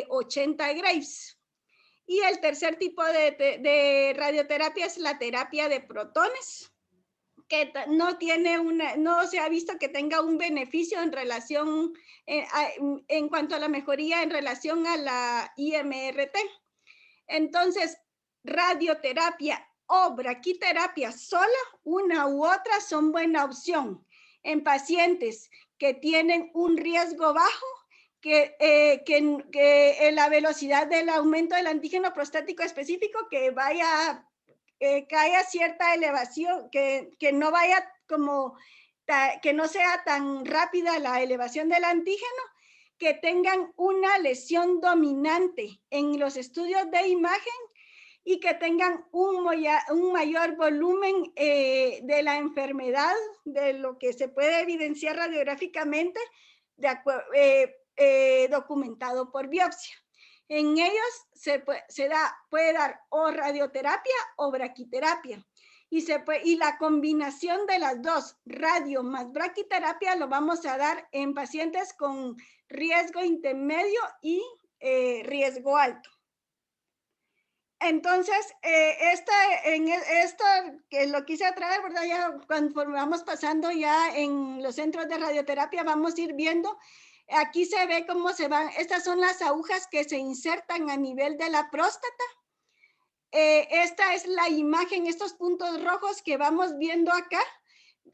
80 graves. Y el tercer tipo de radioterapia es la terapia de protones, que no se ha visto que tenga un beneficio en relación, en cuanto a la mejoría en relación a la IMRT. Entonces, radioterapia o braquiterapia sola, una u otra, son buena opción en pacientes que tienen un riesgo bajo, que la velocidad del aumento del antígeno prostático específico que haya cierta elevación, que no vaya como, que no sea tan rápida la elevación del antígeno, que tengan una lesión dominante en los estudios de imagen y que tengan un mayor volumen de la enfermedad, de lo que se puede evidenciar radiográficamente, documentado por biopsia. En ellos puede dar o radioterapia o braquiterapia. Y la combinación de las dos, radio más braquiterapia, lo vamos a dar en pacientes con riesgo intermedio y riesgo alto. Entonces, esto que lo quise traer, ¿verdad? Ya conforme vamos pasando ya en los centros de radioterapia, vamos a ir viendo. Aquí se ve cómo se van. Estas son las agujas que se insertan a nivel de la próstata. Esta es la imagen, estos puntos rojos que vamos viendo acá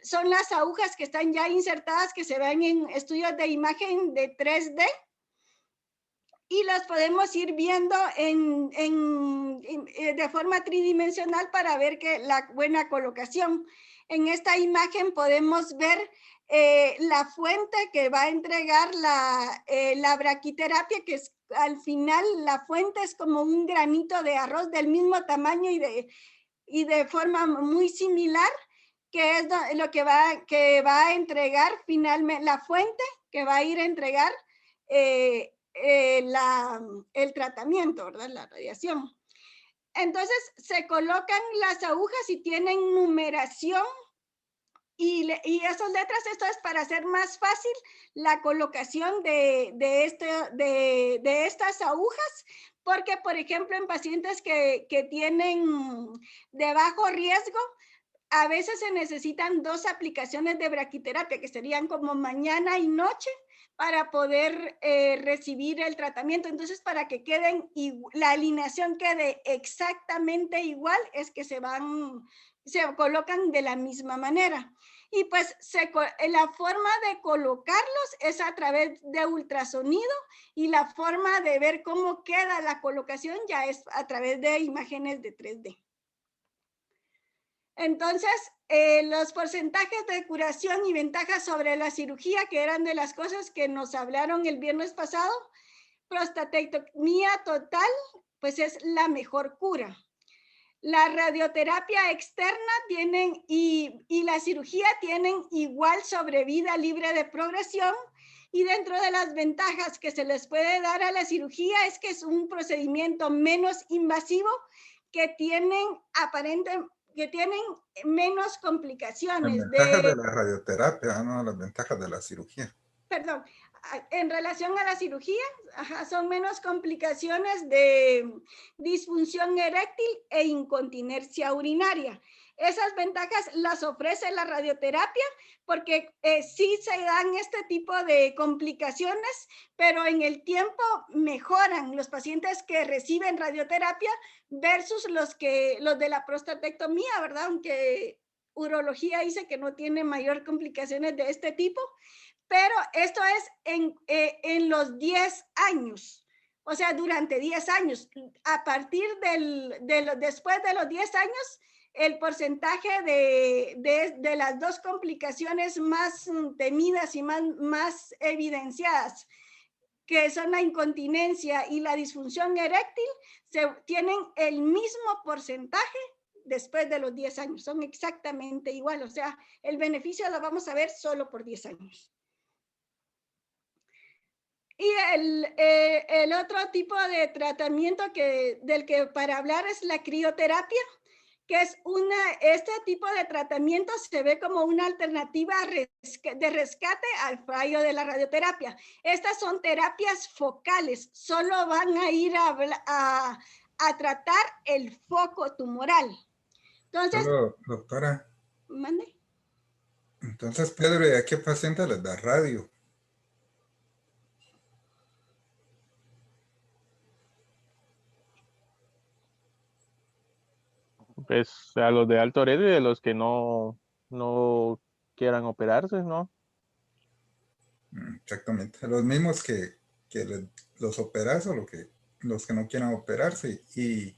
son las agujas que están ya insertadas, que se ven en estudios de imagen de 3D. Y las podemos ir viendo de forma tridimensional para ver la buena colocación. En esta imagen podemos ver la fuente que va a entregar la braquiterapia, que es al final la fuente es como un granito de arroz del mismo tamaño y de forma muy similar, que es lo que va a entregar finalmente la fuente, que va a ir a entregar el tratamiento, ¿verdad? La radiación. Entonces se colocan las agujas y tienen numeración y esas letras, esto es para hacer más fácil la colocación de estas agujas, porque por ejemplo en pacientes que tienen de bajo riesgo, a veces se necesitan 2 aplicaciones de braquiterapia, que serían como mañana y noche, para poder recibir el tratamiento. Entonces, para que la alineación quede exactamente igual, es que se colocan de la misma manera. Y pues la forma de colocarlos es a través de ultrasonido, y la forma de ver cómo queda la colocación ya es a través de imágenes de 3D. Entonces, los porcentajes de curación y ventajas sobre la cirugía, que eran de las cosas que nos hablaron el viernes pasado, prostatectomía total, pues es la mejor cura. La radioterapia externa y la cirugía tienen igual sobrevida libre de progresión, y dentro de las ventajas que se les puede dar a la cirugía es que es un procedimiento menos invasivo, que tienen menos complicaciones. Las ventajas de la radioterapia, no las ventajas de la cirugía. Perdón, en relación a la cirugía, son menos complicaciones de disfunción eréctil e incontinencia urinaria. Esas ventajas las ofrece la radioterapia, porque sí se dan este tipo de complicaciones, pero en el tiempo mejoran los pacientes que reciben radioterapia versus los de la prostatectomía, ¿verdad? Aunque urología dice que no tiene mayor complicaciones de este tipo. Pero esto es en los 10 años, o sea, durante 10 años. A partir después de los 10 años, el porcentaje de las 2 complicaciones más temidas y más evidenciadas, que son la incontinencia y la disfunción eréctil, tienen el mismo porcentaje después de los 10 años. Son exactamente igual, o sea, el beneficio lo vamos a ver solo por 10 años. Y el otro tipo de tratamiento del que para hablar es la crioterapia, que es este tipo de tratamiento se ve como una alternativa de rescate al fallo de la radioterapia. Estas son terapias focales, solo van a ir a tratar el foco tumoral. Entonces, Solo, doctora, ¿mande? entonces Pedro, ¿y a qué paciente les da radio? Pues a los de alto riesgo y a los que no quieran operarse, ¿no? Exactamente, los mismos que los operas o los que no quieran operarse. Y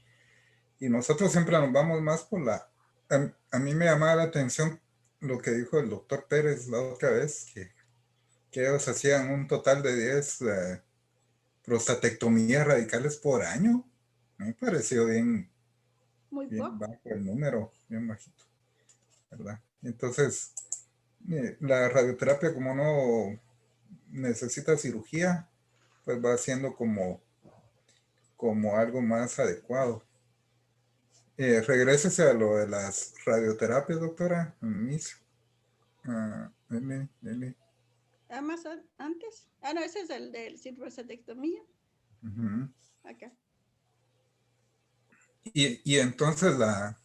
nosotros siempre nos vamos más por a mí me llamaba la atención lo que dijo el doctor Pérez la otra vez, que ellos hacían un total de 10 prostatectomías radicales por año. Me pareció bien bajo el número, bien bajito, ¿verdad? Entonces, la radioterapia, como no necesita cirugía, pues va siendo como algo más adecuado. Regrésese a lo de las radioterapias, doctora. ¿Más antes? Ah, no, ese es el del prostatectomía. Acá. Y entonces la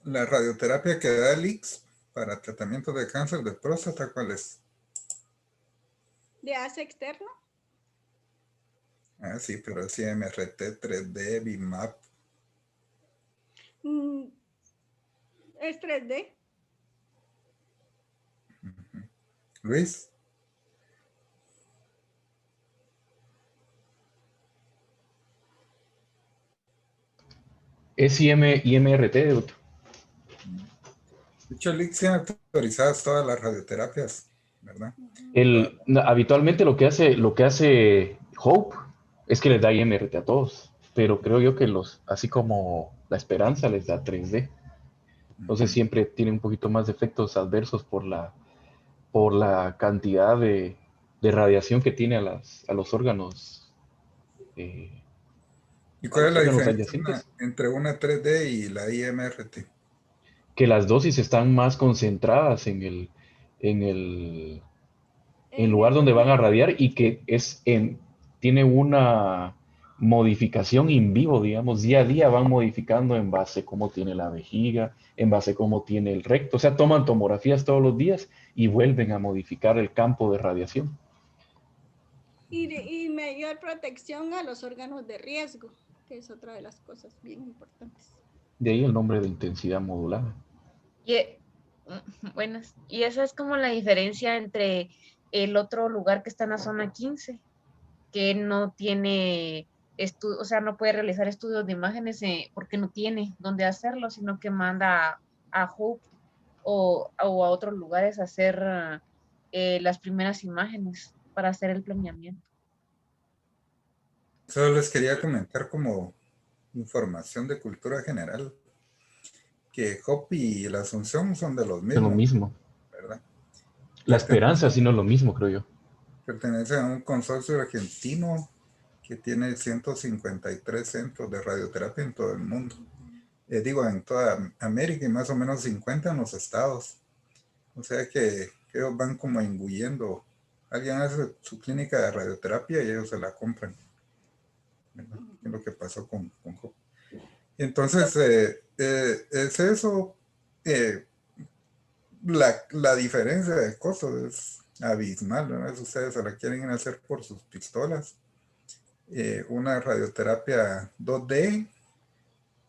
radioterapia que da el IX para tratamiento de cáncer de próstata, ¿cuál es? ¿De ACE externo? Ah, sí, pero es MRT, 3D, BIMAP. Es 3D. Luis. Es IMRT, doctor. De hecho, el IX tiene autorizadas todas las radioterapias, ¿verdad? Habitualmente lo que hace Hope es que les da IMRT a todos, pero creo yo que así como la Esperanza les da 3D. Entonces siempre tiene un poquito más de efectos adversos por la cantidad de radiación que tiene a los órganos. ¿Y cuál es la diferencia adyacentes, entre una 3D y la IMRT? que las dosis están más concentradas en el lugar donde van a radiar y que tiene una modificación in vivo, digamos, día a día van modificando en base a cómo tiene la vejiga, en base a cómo tiene el recto, o sea, toman tomografías todos los días y vuelven a modificar el campo de radiación. Y mayor protección a los órganos de riesgo, que es otra de las cosas bien importantes. De ahí el nombre de intensidad modulada. Buenas. Y esa es como la diferencia entre el otro lugar que está en la zona 15, que no tiene o sea, no puede realizar estudios de imágenes porque no tiene dónde hacerlo, sino que manda a Hope o a otros lugares a hacer las primeras imágenes para hacer el planeamiento. Solo les quería comentar como información de cultura general que Hopi y la Asunción son de los Es mismos. lo mismo. ¿Verdad? La Esperanza sí no es lo mismo, creo yo. Pertenece a un consorcio argentino que tiene 153 centros de radioterapia en todo el mundo. En toda América y más o menos 50 en los estados. O sea que ellos van como imbuyendo. Alguien hace su clínica de radioterapia y ellos se la compran. ¿Verdad? Es lo que pasó con Hopi. Entonces, es eso. La diferencia de costo es abismal, ¿no? Si ustedes se la quieren ir a hacer por sus pistolas. Una radioterapia 2D,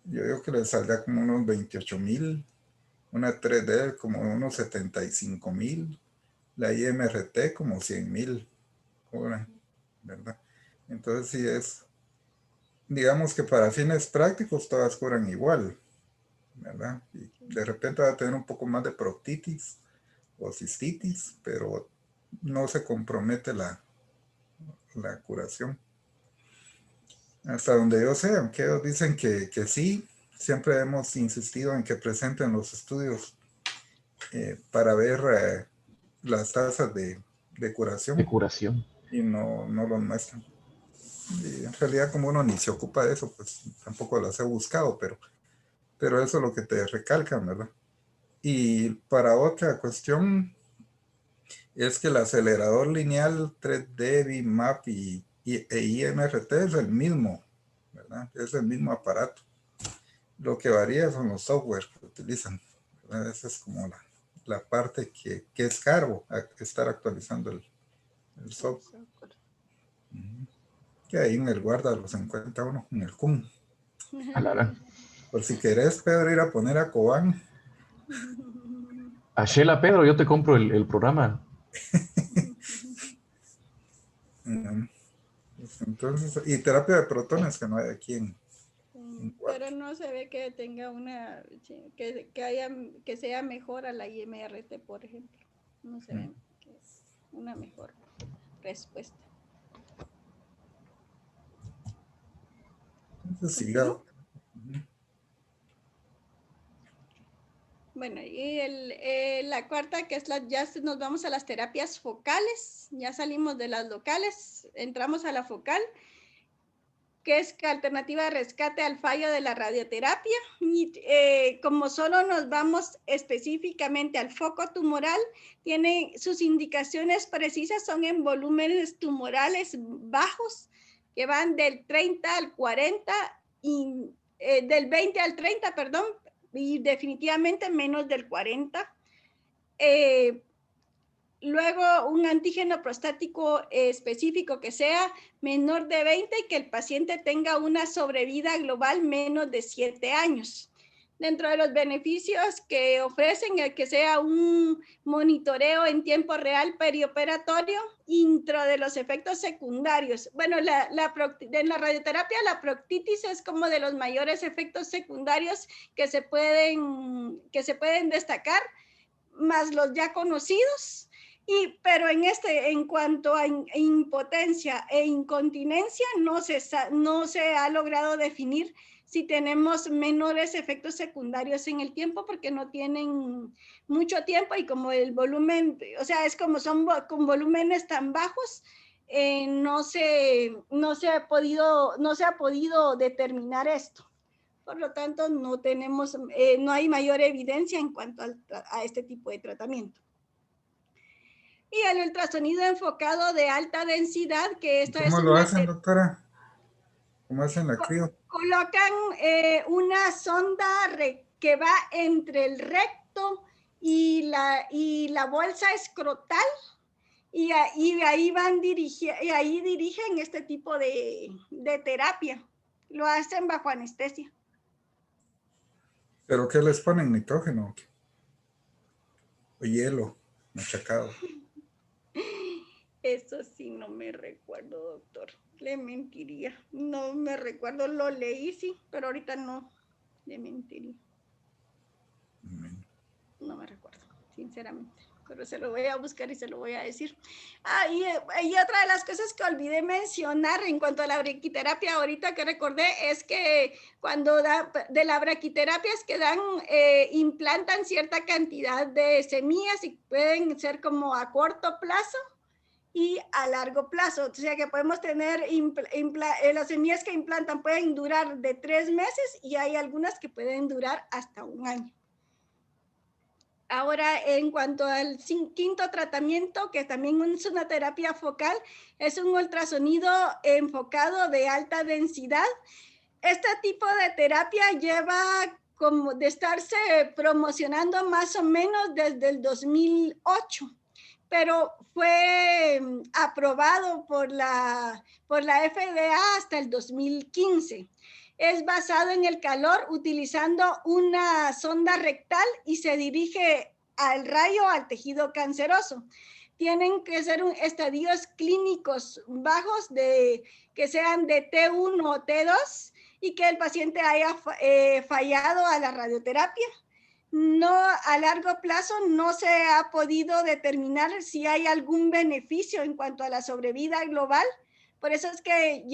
yo digo que les saldrá como unos 28,000. Una 3D como unos 75,000. La IMRT como 100,000 cobran, ¿verdad? Entonces sí es, digamos que para fines prácticos todas cobran igual, ¿verdad? Y de repente va a tener un poco más de proctitis o cistitis, pero no se compromete la curación. Hasta donde yo sé, aunque ellos dicen que sí, siempre hemos insistido en que presenten los estudios para ver las tasas de curación. De curación. Y no los muestran. Y en realidad, como uno ni se ocupa de eso, pues tampoco las he buscado, pero pero eso es lo que te recalcan, ¿verdad? Y para otra cuestión es que el acelerador lineal 3D, BIMAP e IMRT es el mismo, ¿verdad? Es el mismo aparato. Lo que varía son los software que utilizan, ¿verdad? Esa es como la parte que es caro estar actualizando el software. Que ahí en el guarda los encuentra uno, en el CUM. Por si querés, Pedro, ir a poner a Cobán. A Shela, Pedro, yo te compro el programa. Entonces, y terapia de protones que no hay aquí en pero no se ve que tenga una, que sea mejor a la IMRT, por ejemplo. No se ve que es una mejor respuesta. Entonces, sigamos. Bueno, y la cuarta, que es ya nos vamos a las terapias focales, ya salimos de las locales, entramos a la focal, que es alternativa de rescate al fallo de la radioterapia. Y, como solo nos vamos específicamente al foco tumoral, tiene sus indicaciones precisas, son en volúmenes tumorales bajos, que van del 30 al 40, y del 20 al 30, perdón, y definitivamente menos del 40. Luego, un antígeno prostático específico que sea menor de 20 y que el paciente tenga una sobrevida global menos de 7 años. Dentro de los beneficios que ofrecen, el que sea un monitoreo en tiempo real perioperatorio, intro de los efectos secundarios. Bueno, en la radioterapia, la proctitis es como de los mayores efectos secundarios que se pueden destacar, más los ya conocidos. Pero en cuanto a impotencia e incontinencia, no se ha logrado definir si tenemos menores efectos secundarios en el tiempo, porque no tienen mucho tiempo, y como el volumen, o sea, es como son con volúmenes tan bajos, no se ha podido determinar esto. Por lo tanto, no hay mayor evidencia en cuanto a este tipo de tratamiento. Y el ultrasonido enfocado de alta densidad, que esto es... ¿Cómo lo hacen, doctora? ¿Cómo hacen la crío? Colocan una sonda que va entre el recto y la bolsa escrotal, y ahí dirigen este tipo de terapia. Lo hacen bajo anestesia. ¿Pero qué les ponen? ¿Nitrógeno? ¿O hielo machacado? Eso sí no me recuerdo, doctor. Le mentiría. No me recuerdo, lo leí, sí, pero ahorita no. Le mentiría. No me recuerdo, sinceramente. Pero se lo voy a buscar y se lo voy a decir. Y otra de las cosas que olvidé mencionar en cuanto a la braquiterapia, ahorita que recordé, es que cuando de la braquiterapia es que implantan cierta cantidad de semillas, y pueden ser como a corto plazo y a largo plazo. O sea que podemos tener, las semillas que implantan pueden durar de 3 meses, y hay algunas que pueden durar hasta 1 año. Ahora, en cuanto al quinto tratamiento, que también es una terapia focal, es un ultrasonido enfocado de alta densidad. Este tipo de terapia lleva como de estarse promocionando más o menos desde el 2008, pero fue aprobado por la FDA hasta el 2015. Es basado en el calor, utilizando una sonda rectal, y se dirige al rayo al tejido canceroso. Tienen que ser estadios clínicos bajos, que sean de T1 o T2, y que el paciente haya fallado a la radioterapia. No, a largo plazo no se ha podido determinar si hay algún beneficio en cuanto a la sobrevida global. Por eso es que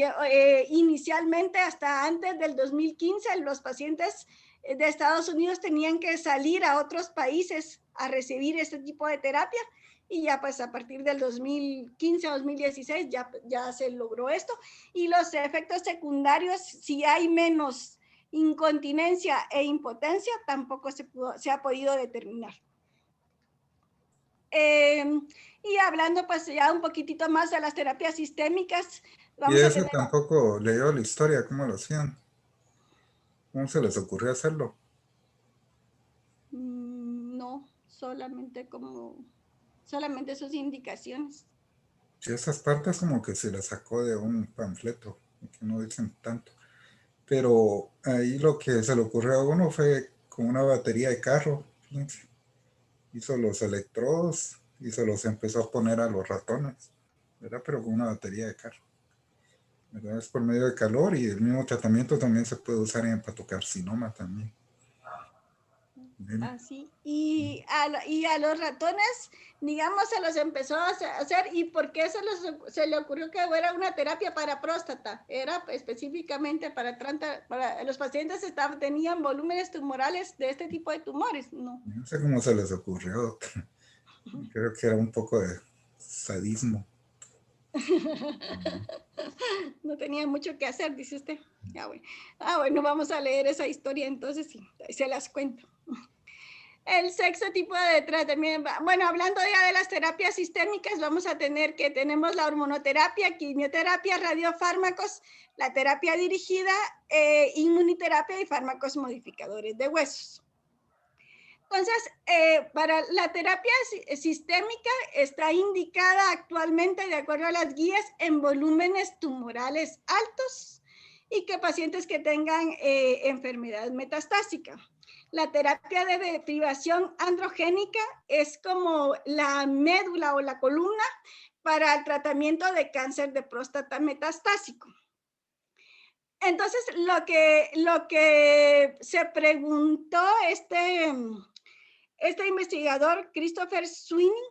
inicialmente, hasta antes del 2015, los pacientes de Estados Unidos tenían que salir a otros países a recibir este tipo de terapia, y ya pues a partir del 2015 a 2016 ya se logró esto. Y los efectos secundarios, si hay menos Incontinencia e impotencia tampoco se ha podido determinar. Y hablando pues ya un poquitito más de las terapias sistémicas, Y vamos a ese tener... tampoco leyó la historia, cómo lo hacían. ¿Cómo se les ocurrió hacerlo? No, solamente sus indicaciones. Sí, esas partes como que se las sacó de un panfleto, que no dicen tanto. Pero ahí lo que se le ocurrió a uno fue con una batería de carro. Fíjense. Hizo los electrodos y se los empezó a poner a los ratones, ¿verdad? Pero con una batería de carro. ¿Verdad? Es por medio de calor, y el mismo tratamiento también se puede usar en hepatocarcinoma también. Así. Y a los ratones, digamos, se los empezó a hacer. ¿Y por qué se le ocurrió que era una terapia para próstata? Era específicamente para los pacientes tenían volúmenes tumorales de este tipo de tumores, ¿no? No sé cómo se les ocurrió. Creo que era un poco de sadismo. No tenía mucho que hacer, dice usted. Bueno, vamos a leer esa historia entonces y se las cuento. El sexto tipo de tratamiento, bueno, hablando ya de las terapias sistémicas, vamos a tenemos la hormonoterapia, quimioterapia, radiofármacos, la terapia dirigida, inmuniterapia y fármacos modificadores de huesos. Entonces, para la terapia sistémica está indicada actualmente, de acuerdo a las guías, en volúmenes tumorales altos y que pacientes que tengan enfermedad metastásica. La terapia de deprivación androgénica es como la médula o la columna para el tratamiento de cáncer de próstata metastásico. Entonces, lo que se preguntó este investigador, Christopher Sweeney,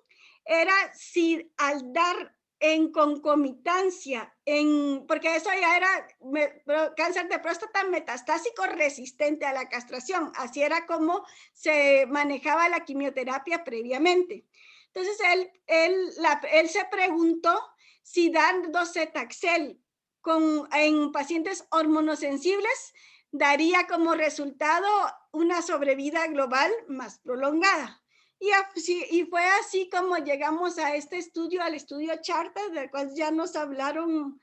era si al dar en concomitancia, porque eso ya era cáncer de próstata metastásico resistente a la castración, así era como se manejaba la quimioterapia previamente. Entonces, él se preguntó si dar docetaxel en pacientes hormonosensibles daría como resultado una sobrevida global más prolongada. Y fue así como llegamos a este estudio, al estudio Charter, del cual ya nos hablaron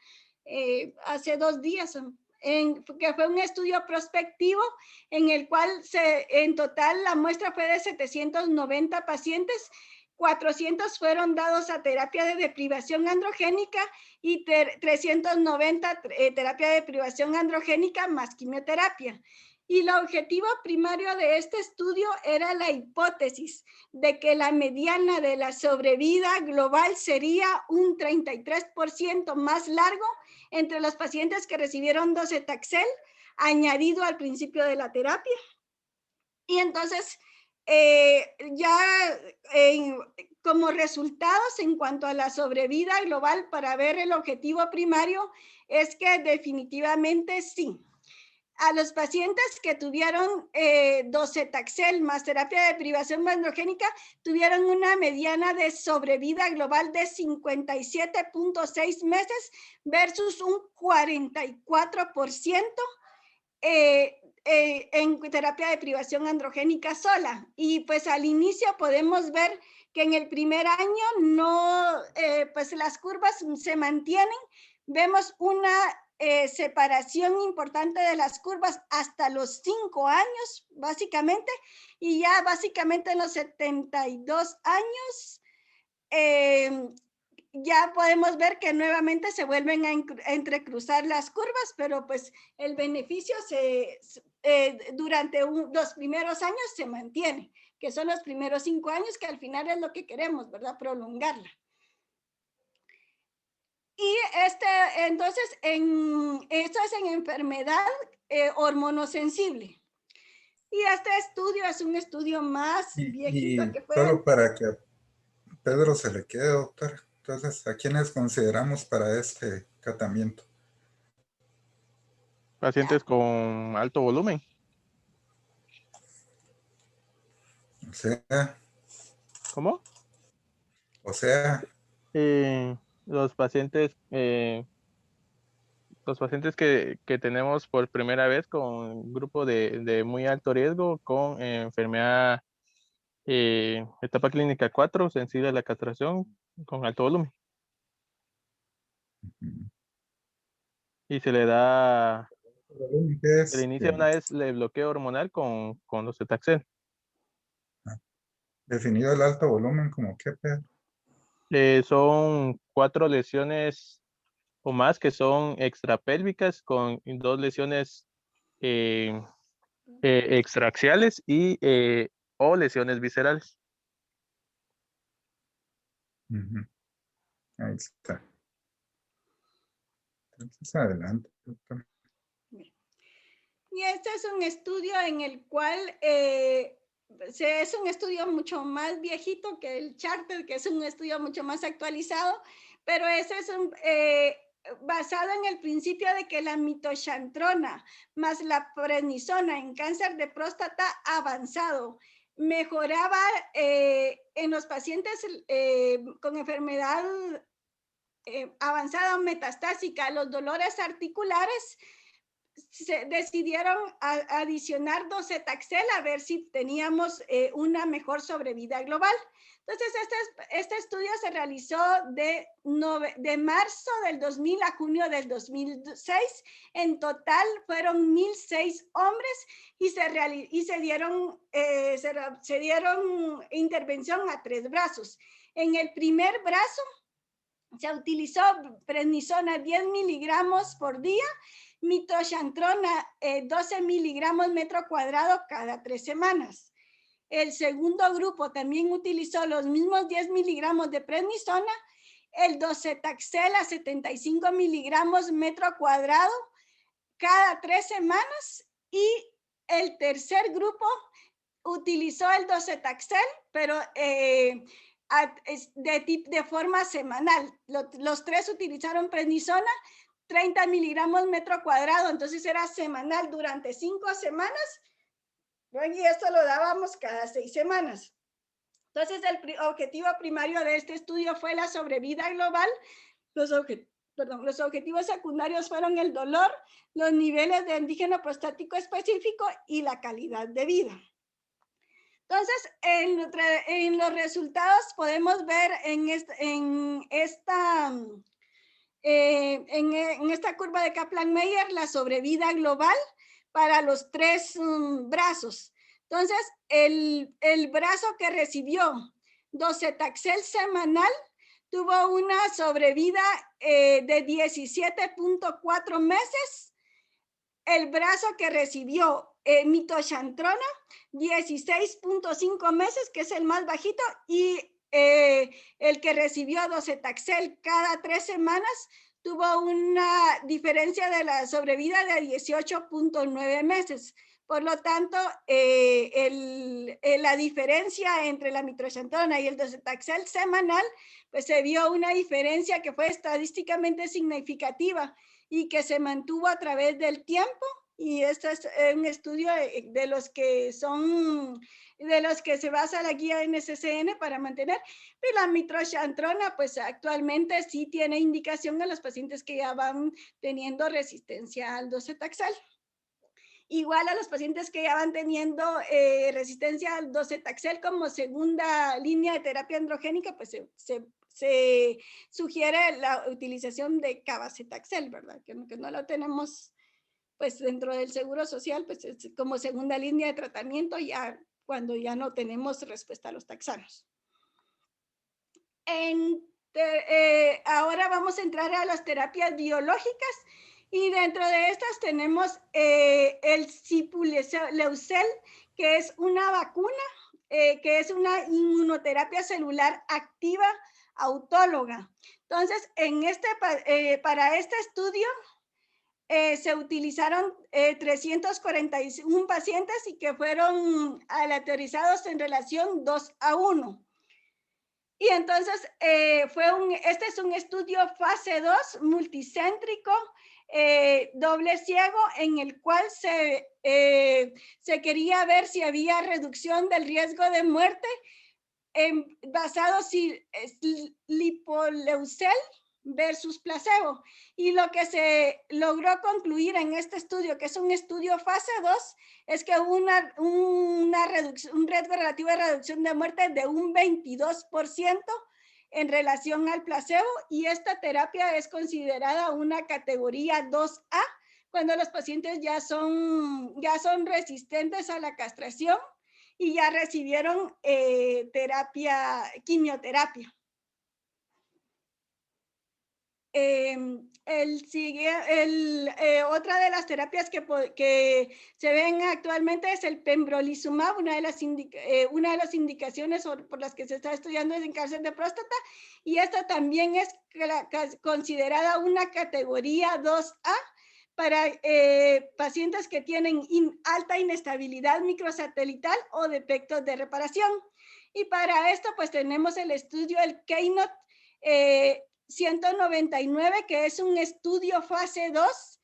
hace 2 días, que fue un estudio prospectivo en el cual en total la muestra fue de 790 pacientes, 400 fueron dados a terapia de deprivación androgénica y 390 terapia de deprivación androgénica más quimioterapia. Y el objetivo primario de este estudio era la hipótesis de que la mediana de la sobrevida global sería un 33% más largo entre los pacientes que recibieron docetaxel añadido al principio de la terapia. Y entonces, como resultados en cuanto a la sobrevida global para ver el objetivo primario, es que definitivamente sí. A los pacientes que tuvieron docetaxel más terapia de deprivación androgénica tuvieron una mediana de sobrevida global de 57.6 meses versus un 44% en terapia de deprivación androgénica sola. Y pues al inicio podemos ver que en el primer año pues las curvas se mantienen. Vemos una separación importante de las curvas hasta los 5 años, básicamente, y ya básicamente en los 72 años ya podemos ver que nuevamente se vuelven a entrecruzar las curvas, pero pues el beneficio durante los primeros años se mantiene, que son los primeros 5 años, que al final es lo que queremos, ¿verdad? Prolongarla. Y entonces, esto es en enfermedad hormonosensible. Y este estudio es un estudio más viejito Y que fue... solo para que a Pedro se le quede, doctor. Entonces, ¿a quiénes consideramos para este tratamiento? Pacientes con alto volumen. O sea, ¿Cómo? O sea, Los pacientes los pacientes que tenemos por primera vez con un grupo de muy alto riesgo con enfermedad etapa clínica 4, sensible a la castración con alto volumen. Y se le da, ¿Qué se le es? inicia una vez el bloqueo hormonal con docetaxel. Definido el alto volumen como qué, Pedro. Son 4 lesiones o más que son extrapélvicas con 2 lesiones extraaxiales y o lesiones viscerales. Ujú. Ahí está. Entonces, adelante, doctor. Y este es un estudio en el cual es un estudio mucho más viejito que el Charter, que es un estudio mucho más actualizado, pero ese es basado en el principio de que la mitoxantrona más la prednisona en cáncer de próstata avanzado mejoraba en los pacientes con enfermedad avanzada o metastásica, los dolores articulares. Se decidieron adicionar docetaxel a ver si teníamos una mejor sobrevida global. Entonces, este estudio se realizó de marzo del 2000 a junio del 2006. En total fueron 1,006 hombres y se dieron intervención a 3 brazos. En el primer brazo se utilizó prednisona 10 miligramos por día, mitoxantrona 12 miligramos metro cuadrado cada 3 semanas. El segundo grupo también utilizó los mismos 10 miligramos de prednisona, el docetaxel a 75 miligramos metro cuadrado cada 3 semanas, y el tercer grupo utilizó el docetaxel, pero de forma semanal. Los 3 utilizaron prednisona, 30 miligramos metro cuadrado, entonces era semanal durante 5 semanas, y esto lo dábamos cada 6 semanas. Entonces el objetivo primario de este estudio fue la sobrevida global. Los objetivos secundarios fueron el dolor, los niveles de antígeno prostático específico y la calidad de vida. Entonces, en los resultados podemos ver en esta curva de Kaplan-Meier la sobrevida global para los 3 brazos. Entonces, el brazo que recibió docetaxel semanal tuvo una sobrevida de 17.4 meses. El brazo que recibió mitoxantrona, 16.5 meses, que es el más bajito, y el que recibió docetaxel cada 3 semanas tuvo una diferencia de la sobrevida de 18.9 meses. Por lo tanto, la diferencia entre la mitoxantrona y el docetaxel semanal, pues se vio una diferencia que fue estadísticamente significativa y que se mantuvo a través del tiempo. Y este es un estudio de los que se basa la guía NCCN para mantener. Pero la mitoxantrona, pues actualmente sí tiene indicación en los pacientes que ya van teniendo resistencia al docetaxel. Igual a los pacientes que ya van teniendo resistencia al docetaxel como segunda línea de terapia androgénica, pues se sugiere la utilización de cabazitaxel, ¿verdad? Que no lo tenemos pues dentro del Seguro Social, pues es como segunda línea de tratamiento ya cuando ya no tenemos respuesta a los taxanos. Ahora vamos a entrar a las terapias biológicas, y dentro de estas tenemos el sipuleucel, que es una vacuna, que es una inmunoterapia celular activa autóloga. Entonces, para este estudio se utilizaron 341 pacientes y que fueron aleatorizados en relación 2:1. Y entonces, este es un estudio fase 2, multicéntrico, doble ciego, en el cual se quería ver si había reducción del riesgo de muerte basado en lipoleucel versus placebo. Y lo que se logró concluir en este estudio, que es un estudio fase 2, es que hubo un riesgo relativo de reducción de muerte de un 22% en relación al placebo, y esta terapia es considerada una categoría 2A cuando los pacientes ya son resistentes a la castración y ya recibieron quimioterapia. Otra de las terapias que se ven actualmente es el pembrolizumab. Una de las indicaciones por las que se está estudiando es en cáncer de próstata, y esta también es considerada una categoría 2A para pacientes que tienen alta inestabilidad microsatelital o defectos de reparación. Y para esto pues tenemos el estudio, el KEYNOTE 199, que es un estudio fase 2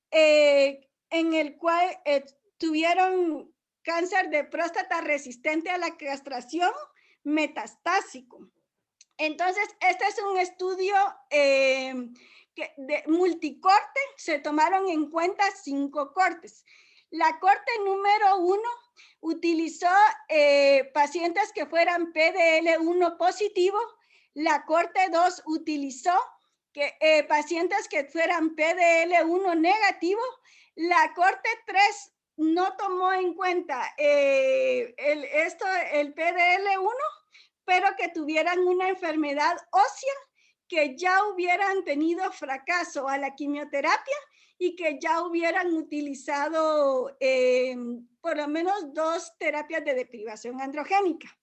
en el cual tuvieron cáncer de próstata resistente a la castración metastásico. Entonces, este es un estudio de multicorte. Se tomaron en cuenta 5 cortes. La corte número 1 utilizó pacientes que fueran PDL1 positivo. La corte 2 utilizó pacientes que fueran PDL1 negativo. La corte 3 no tomó en cuenta el PDL1, pero que tuvieran una enfermedad ósea, que ya hubieran tenido fracaso a la quimioterapia y que ya hubieran utilizado por lo menos 2 terapias de deprivación androgénica.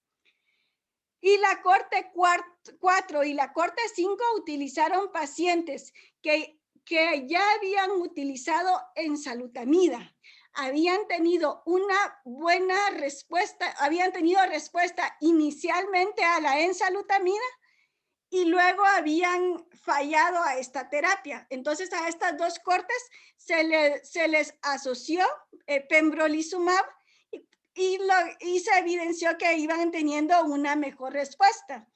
Y la corte 4 y la corte 5 utilizaron pacientes que ya habían utilizado enzalutamida, habían tenido una buena respuesta, habían tenido respuesta inicialmente a la enzalutamida y luego habían fallado a esta terapia. Entonces a estas 2 cortes se les asoció pembrolizumab, y se evidenció que iban teniendo una mejor respuesta.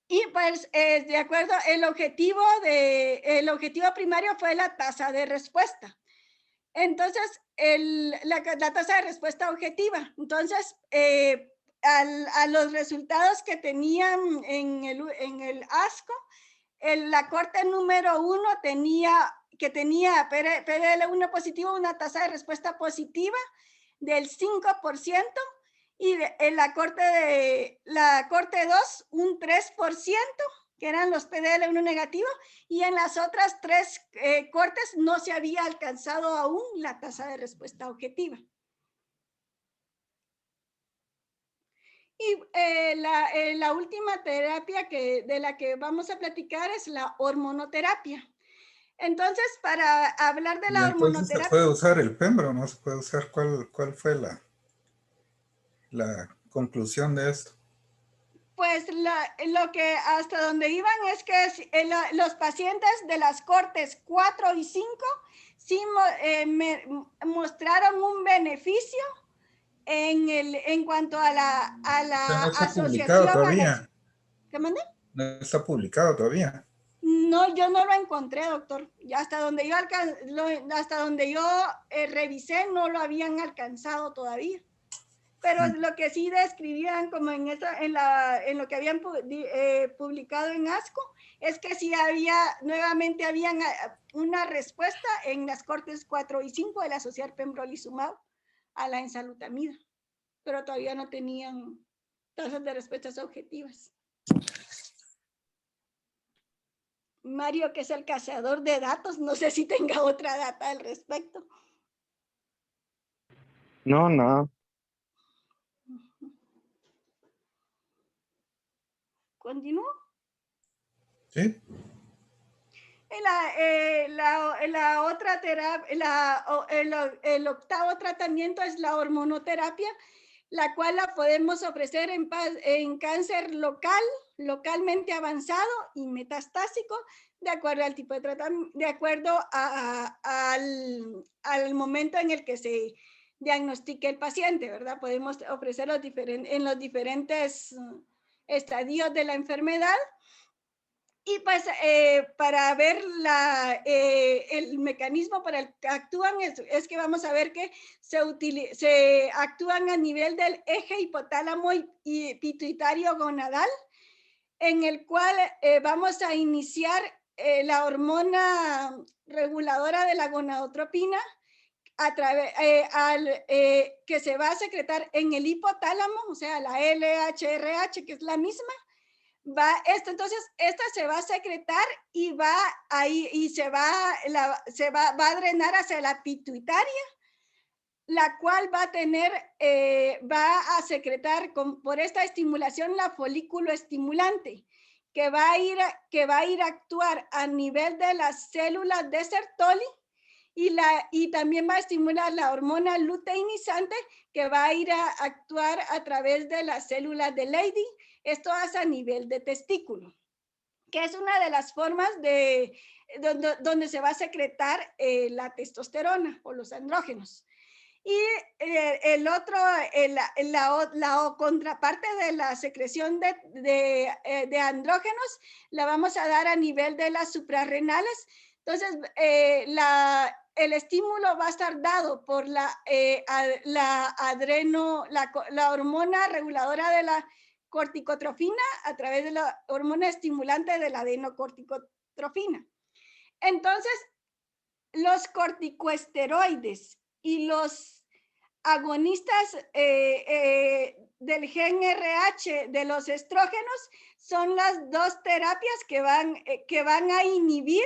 Y pues, de acuerdo, el objetivo primario fue la tasa de respuesta. Entonces, la tasa de respuesta objetiva. Entonces, a los resultados que tenían en el ASCO, la corte número 1 tenía PDL1 positivo, una tasa de respuesta positiva del 5%, y en la corte 2 un 3%, que eran los PDL1 negativos, y en las otras 3 cortes no se había alcanzado aún la tasa de respuesta objetiva. Y la última terapia de la que vamos a platicar es la hormonoterapia. Entonces, para hablar de la hormonoterapia... ¿Se puede usar el pembro? ¿No se puede usar? ¿Cuál fue la conclusión de esto? Pues lo que hasta donde iban es que los pacientes de las cortes 4 y 5 sí mostraron un beneficio en cuanto a la no está asociación. Publicado todavía. ¿Qué mandé? No está publicado todavía. No, yo no lo encontré, doctor. Hasta donde yo revisé, no lo habían alcanzado todavía. Pero lo que sí describían como en lo que habían publicado en ASCO es que sí nuevamente habían una respuesta en las cortes 4 y 5 del asociar pembrolizumab a la enzalutamida, pero todavía no tenían tasas de respuestas objetivas. Mario, que es el cazador de datos, no sé si tenga otra data al respecto. No. ¿Continúo? Sí. La otra terapia, el octavo tratamiento es la hormonoterapia, la cual la podemos ofrecer en cáncer localmente avanzado y metastásico, de acuerdo al tipo de tratamiento, de acuerdo al momento en el que se diagnostique el paciente, ¿verdad? Podemos ofrecerlo en los diferentes estadios de la enfermedad. Y pues para ver el mecanismo para el que actúan es que vamos a ver que se actúan a nivel del eje hipotálamo y pituitario gonadal, en el cual vamos a iniciar la hormona reguladora de la gonadotropina a través que se va a secretar en el hipotálamo, o sea, la LHRH, que es la misma. Entonces, esta se va a secretar y va ahí y va a drenar hacia la pituitaria, la cual va a tener, va a secretar por esta estimulación la folículo estimulante, que va a ir a actuar a nivel de las células de Sertoli y también va a estimular la hormona luteinizante, que va a ir a actuar a través de las células de Leydig. Esto es a nivel de testículo, que es una de las formas donde se va a secretar la testosterona o los andrógenos. Y el otro, la contraparte de la secreción de andrógenos la vamos a dar a nivel de las suprarrenales. Entonces, el estímulo va a estar dado por la hormona reguladora de la corticotrofina a través de la hormona estimulante de la adenocorticotrofina. Entonces, los corticoesteroides y los agonistas del gen RH de los estrógenos son las dos terapias que van a inhibir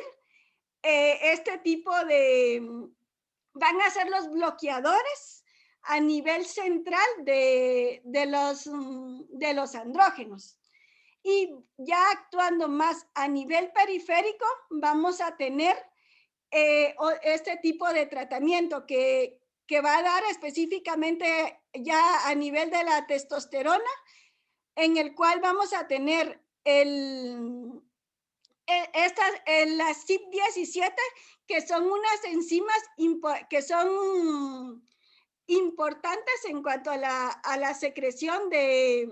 este tipo van a ser los bloqueadores a nivel central de los andrógenos. Y ya actuando más a nivel periférico, vamos a tener este tipo de tratamiento que va a dar específicamente ya a nivel de la testosterona, en el cual vamos a tener la CYP17, que son unas enzimas que son importantes en cuanto a la secreción de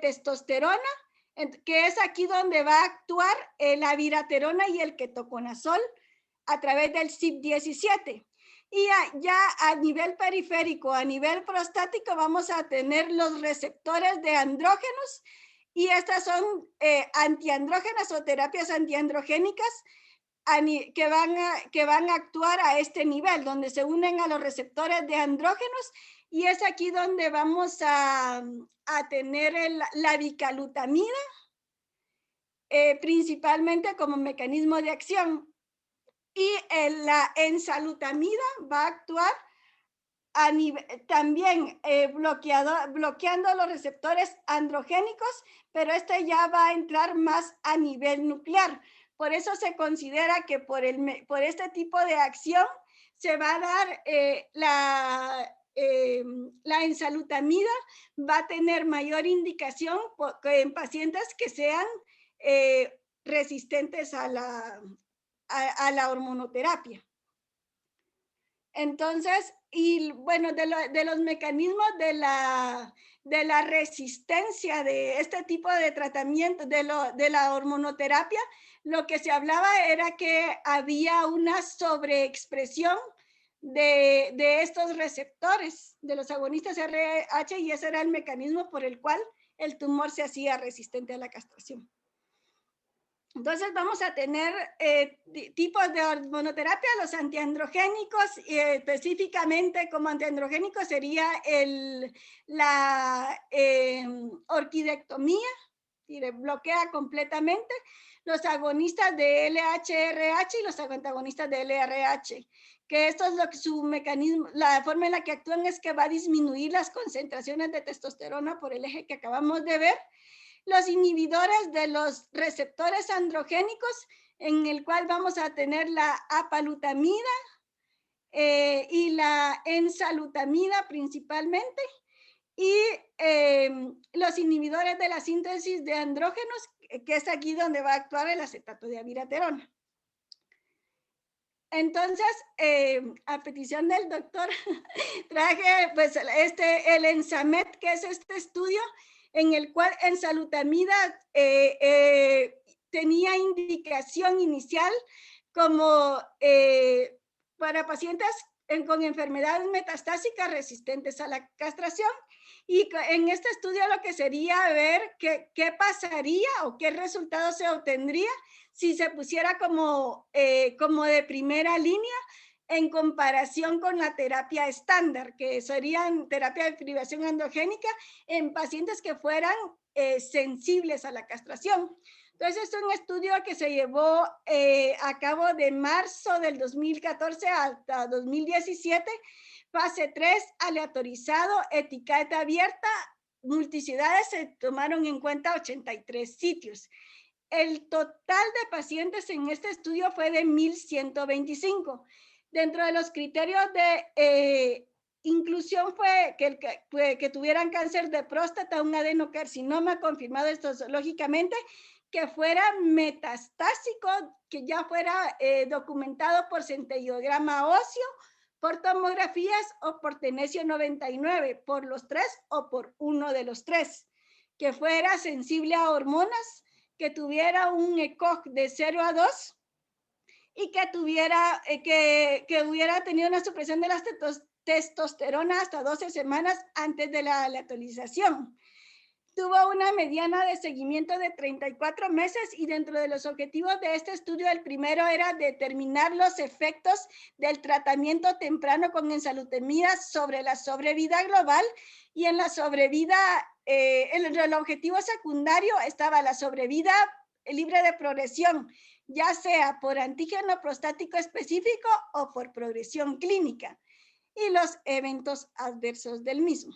testosterona, que es aquí donde va a actuar la viraterona y el ketoconazol a través del CYP17. Y ya a nivel periférico, a nivel prostático, vamos a tener los receptores de andrógenos, y estas son antiandrógenas o terapias antiandrogénicas que van a actuar a este nivel, donde se unen a los receptores de andrógenos, y es aquí donde vamos a tener la bicalutamida, principalmente como mecanismo de acción. Y la enzalutamida va a actuar también bloqueando los receptores androgénicos, pero este ya va a entrar más a nivel nuclear. Por eso se considera que por este tipo de acción se va a dar la enzalutamida, va a tener mayor indicación en pacientes que sean resistentes a la hormonoterapia. Entonces, y bueno, de los mecanismos de la resistencia de este tipo de tratamiento, de la hormonoterapia, lo que se hablaba era que había una sobreexpresión de estos receptores, de los agonistas RH, y ese era el mecanismo por el cual el tumor se hacía resistente a la castración. Entonces vamos a tener tipos de hormonoterapia, los antiandrogénicos, específicamente como antiandrogénico sería la orquidectomía, y bloquea completamente, los agonistas de LHRH y los antagonistas de LRH, que esto es lo que su mecanismo, la forma en la que actúan es que va a disminuir las concentraciones de testosterona por el eje que acabamos de ver. Los inhibidores de los receptores androgénicos, en el cual vamos a tener la apalutamida y la enzalutamida principalmente, y los inhibidores de la síntesis de andrógenos, que es aquí donde va a actuar el acetato de abiraterona. Entonces, a petición del doctor, traje pues el ENSAMED, que es este estudio en el cual enzalutamida tenía indicación inicial como para pacientes con enfermedades metastásicas resistentes a la castración. Y en este estudio lo que sería ver qué pasaría o qué resultados se obtendría si se pusiera como de primera línea en comparación con la terapia estándar, que serían terapia de privación endogénica en pacientes que fueran sensibles a la castración. Entonces, es un estudio que se llevó a cabo de marzo del 2014 hasta 2017, fase 3, aleatorizado, etiqueta abierta, multicidades, se tomaron en cuenta 83 sitios. El total de pacientes en este estudio fue de 1.125. Dentro de los criterios de inclusión fue que tuvieran cáncer de próstata, un adenocarcinoma confirmado histológicamente, que fuera metastásico, que ya fuera documentado por centellograma óseo, por tomografías o por tenesio 99, por los 3 o por uno de los 3, que fuera sensible a hormonas, que tuviera un ECOG de 0 a 2 y que tuviera, que hubiera tenido una supresión de la testosterona hasta 12 semanas antes de la aleatorización. Tuvo una mediana de seguimiento de 34 meses y dentro de los objetivos de este estudio, el primero era determinar los efectos del tratamiento temprano con ensalutamida sobre la sobrevida global, y en la sobrevida, el objetivo secundario estaba la sobrevida libre de progresión, ya sea por antígeno prostático específico o por progresión clínica, y los eventos adversos del mismo.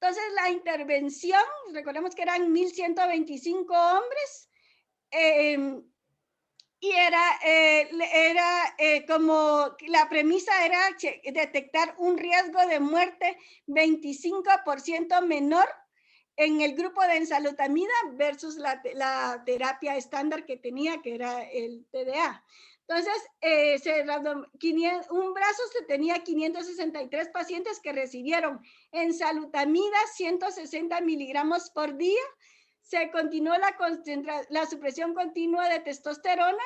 Entonces, la intervención, recordemos que eran 1.125 hombres, y era como la premisa era detectar un riesgo de muerte 25% menor en el grupo de ensalutamida versus la terapia estándar que tenía, que era el TDA. Entonces, un brazo se tenía 563 pacientes que recibieron ensalutamida 160 miligramos por día. Se continuó la supresión continua de testosterona.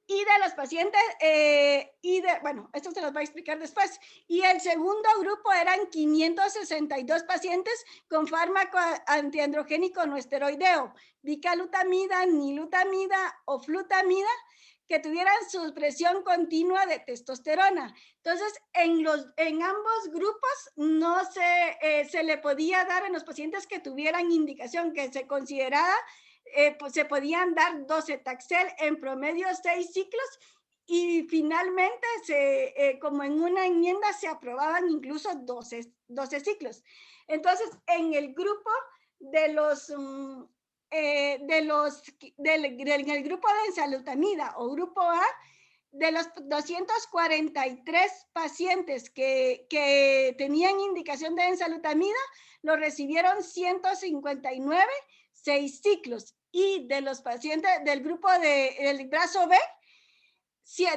Y de los pacientes, bueno, esto se los voy a explicar después. Y el segundo grupo eran 562 pacientes con fármaco antiandrogénico no esteroideo, bicalutamida, nilutamida o flutamida, que tuvieran supresión continua de testosterona. Entonces, en ambos grupos no se le podía dar a los pacientes que tuvieran indicación, que se consideraba pues se podían dar 12 Taxel, en promedio 6 ciclos, y finalmente, como en una enmienda, se aprobaban incluso 12 ciclos. Entonces, en el grupo del grupo de ensalutamida o grupo A, de los 243 pacientes que tenían indicación de ensalutamida, lo recibieron 159, 6 ciclos. Y de los pacientes del grupo del brazo B,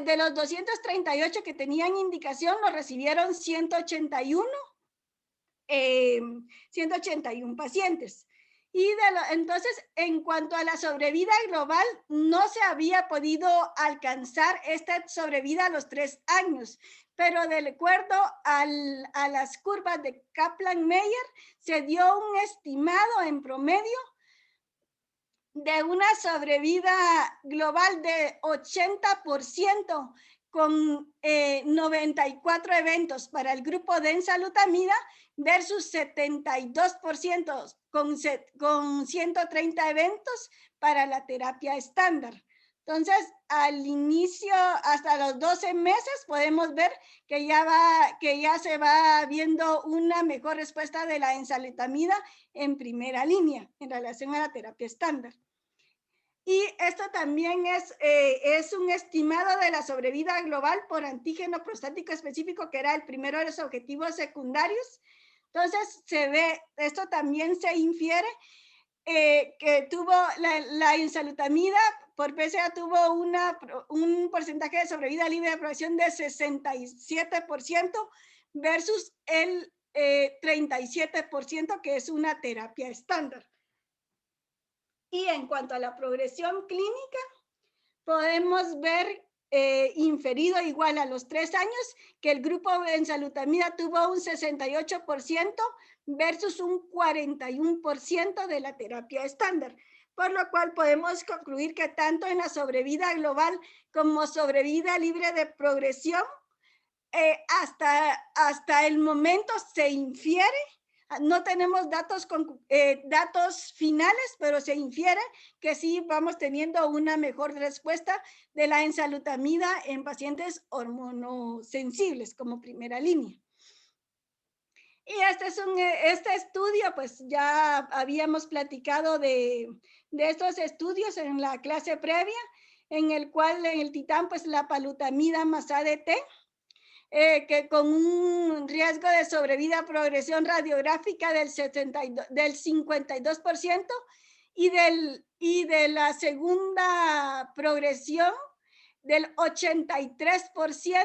de los 238 que tenían indicación, lo recibieron 181 pacientes. Y entonces, en cuanto a la sobrevida global, no se había podido alcanzar esta sobrevida a los 3 años, pero de acuerdo a las curvas de Kaplan-Meier, se dio un estimado en promedio de una sobrevida global de 80% con 94 eventos para el grupo de ensalutamida versus 72% con 130 eventos para la terapia estándar. Entonces, al inicio, hasta los 12 meses, podemos ver que ya se va viendo una mejor respuesta de la ensalutamida en primera línea en relación a la terapia estándar. Y esto también es un estimado de la sobrevida global por antígeno prostático específico, que era el primero de los objetivos secundarios. Entonces, esto también se infiere que tuvo la ensalutamida por PSA tuvo un porcentaje de sobrevida libre de progresión de 67% versus el 37% que es una terapia estándar. Y en cuanto a la progresión clínica, podemos ver inferido igual a los 3 años que el grupo de ensalutamida tuvo un 68% versus un 41% de la terapia estándar. Por lo cual podemos concluir que tanto en la sobrevida global como sobrevida libre de progresión, hasta el momento se infiere, no tenemos datos finales, pero se infiere que sí vamos teniendo una mejor respuesta de la ensalutamida en pacientes hormonosensibles como primera línea. Y este estudio, pues ya habíamos platicado de estos estudios en la clase previa, en el cual en el Titán, pues la palutamida más ADT, que con un riesgo de sobrevida progresión radiográfica del 52% y de la segunda progresión del 83%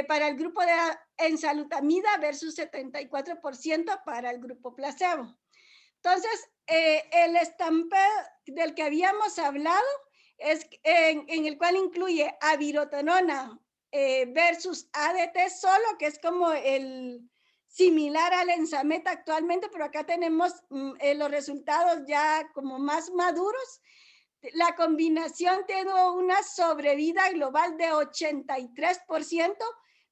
para el grupo de ensalutamida versus 74% para el grupo placebo. Entonces, el estampado del que habíamos hablado es en el cual incluye avirotenona versus ADT solo, que es como el similar al Ensameta actualmente, pero acá tenemos los resultados ya como más maduros. La combinación tiene una sobrevida global de 83%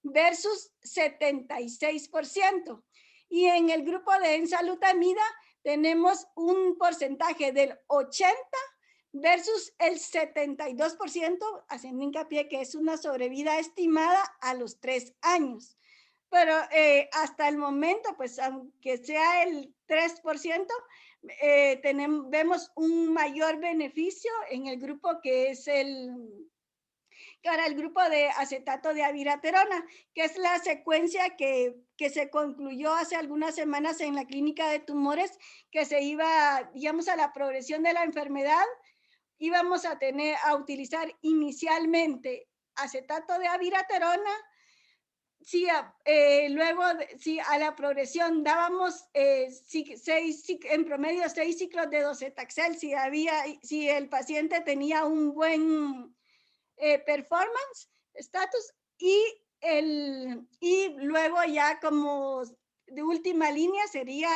versus 76%. Y en el grupo de ensalutamida tenemos un porcentaje del 80% versus el 72%, haciendo hincapié que es una sobrevida estimada a los 3 años. Pero hasta el momento, pues aunque sea el 3%, vemos un mayor beneficio en el grupo que es para el grupo de acetato de abiraterona, que es la secuencia que se concluyó hace algunas semanas en la clínica de tumores, que se iba, digamos, a la progresión de la enfermedad. Íbamos a utilizar inicialmente acetato de abiraterona. Sí, luego sí, a la progresión dábamos en promedio 6 ciclos de docetaxel si el paciente tenía un buen performance, status, y luego ya como de última línea sería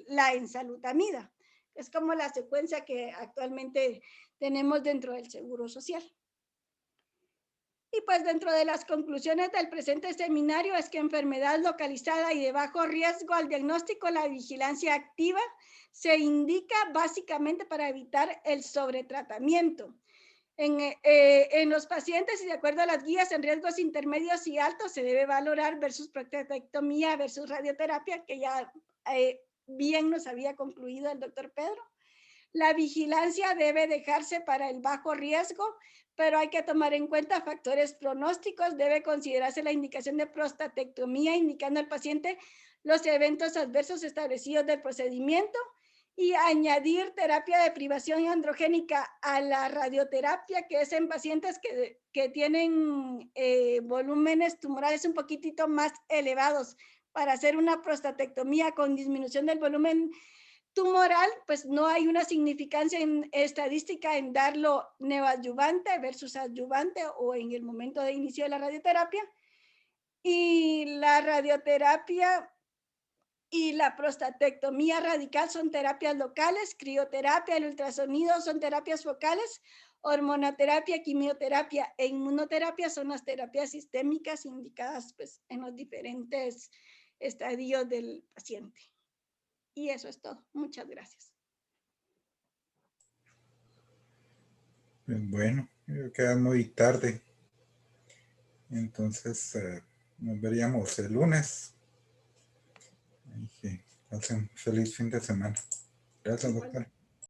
la ensalutamida. Es como la secuencia que actualmente tenemos dentro del Seguro Social. Y pues dentro de las conclusiones del presente seminario es que enfermedad localizada y de bajo riesgo al diagnóstico, la vigilancia activa se indica básicamente para evitar el sobretratamiento. En los pacientes y de acuerdo a las guías en riesgos intermedios y altos se debe valorar versus prostatectomía versus radioterapia, que ya bien nos había concluido el doctor Pedro. La vigilancia debe dejarse para el bajo riesgo, pero hay que tomar en cuenta factores pronósticos. Debe considerarse la indicación de prostatectomía, indicando al paciente los eventos adversos establecidos del procedimiento, y añadir terapia de privación androgénica a la radioterapia, que es en pacientes que tienen volúmenes tumorales un poquitito más elevados. Para hacer una prostatectomía con disminución del volumen tumoral, pues no hay una significancia estadística en darlo neoadyuvante versus adyuvante o en el momento de inicio de la radioterapia. Y la radioterapia y la prostatectomía radical son terapias locales, crioterapia, el ultrasonido son terapias focales, hormonoterapia, quimioterapia e inmunoterapia son las terapias sistémicas indicadas pues, en los diferentes estadios del paciente. Y eso es todo. Muchas gracias. Bueno, queda muy tarde. Entonces, nos veríamos el lunes. Y que pasen feliz fin de semana. Gracias, doctor.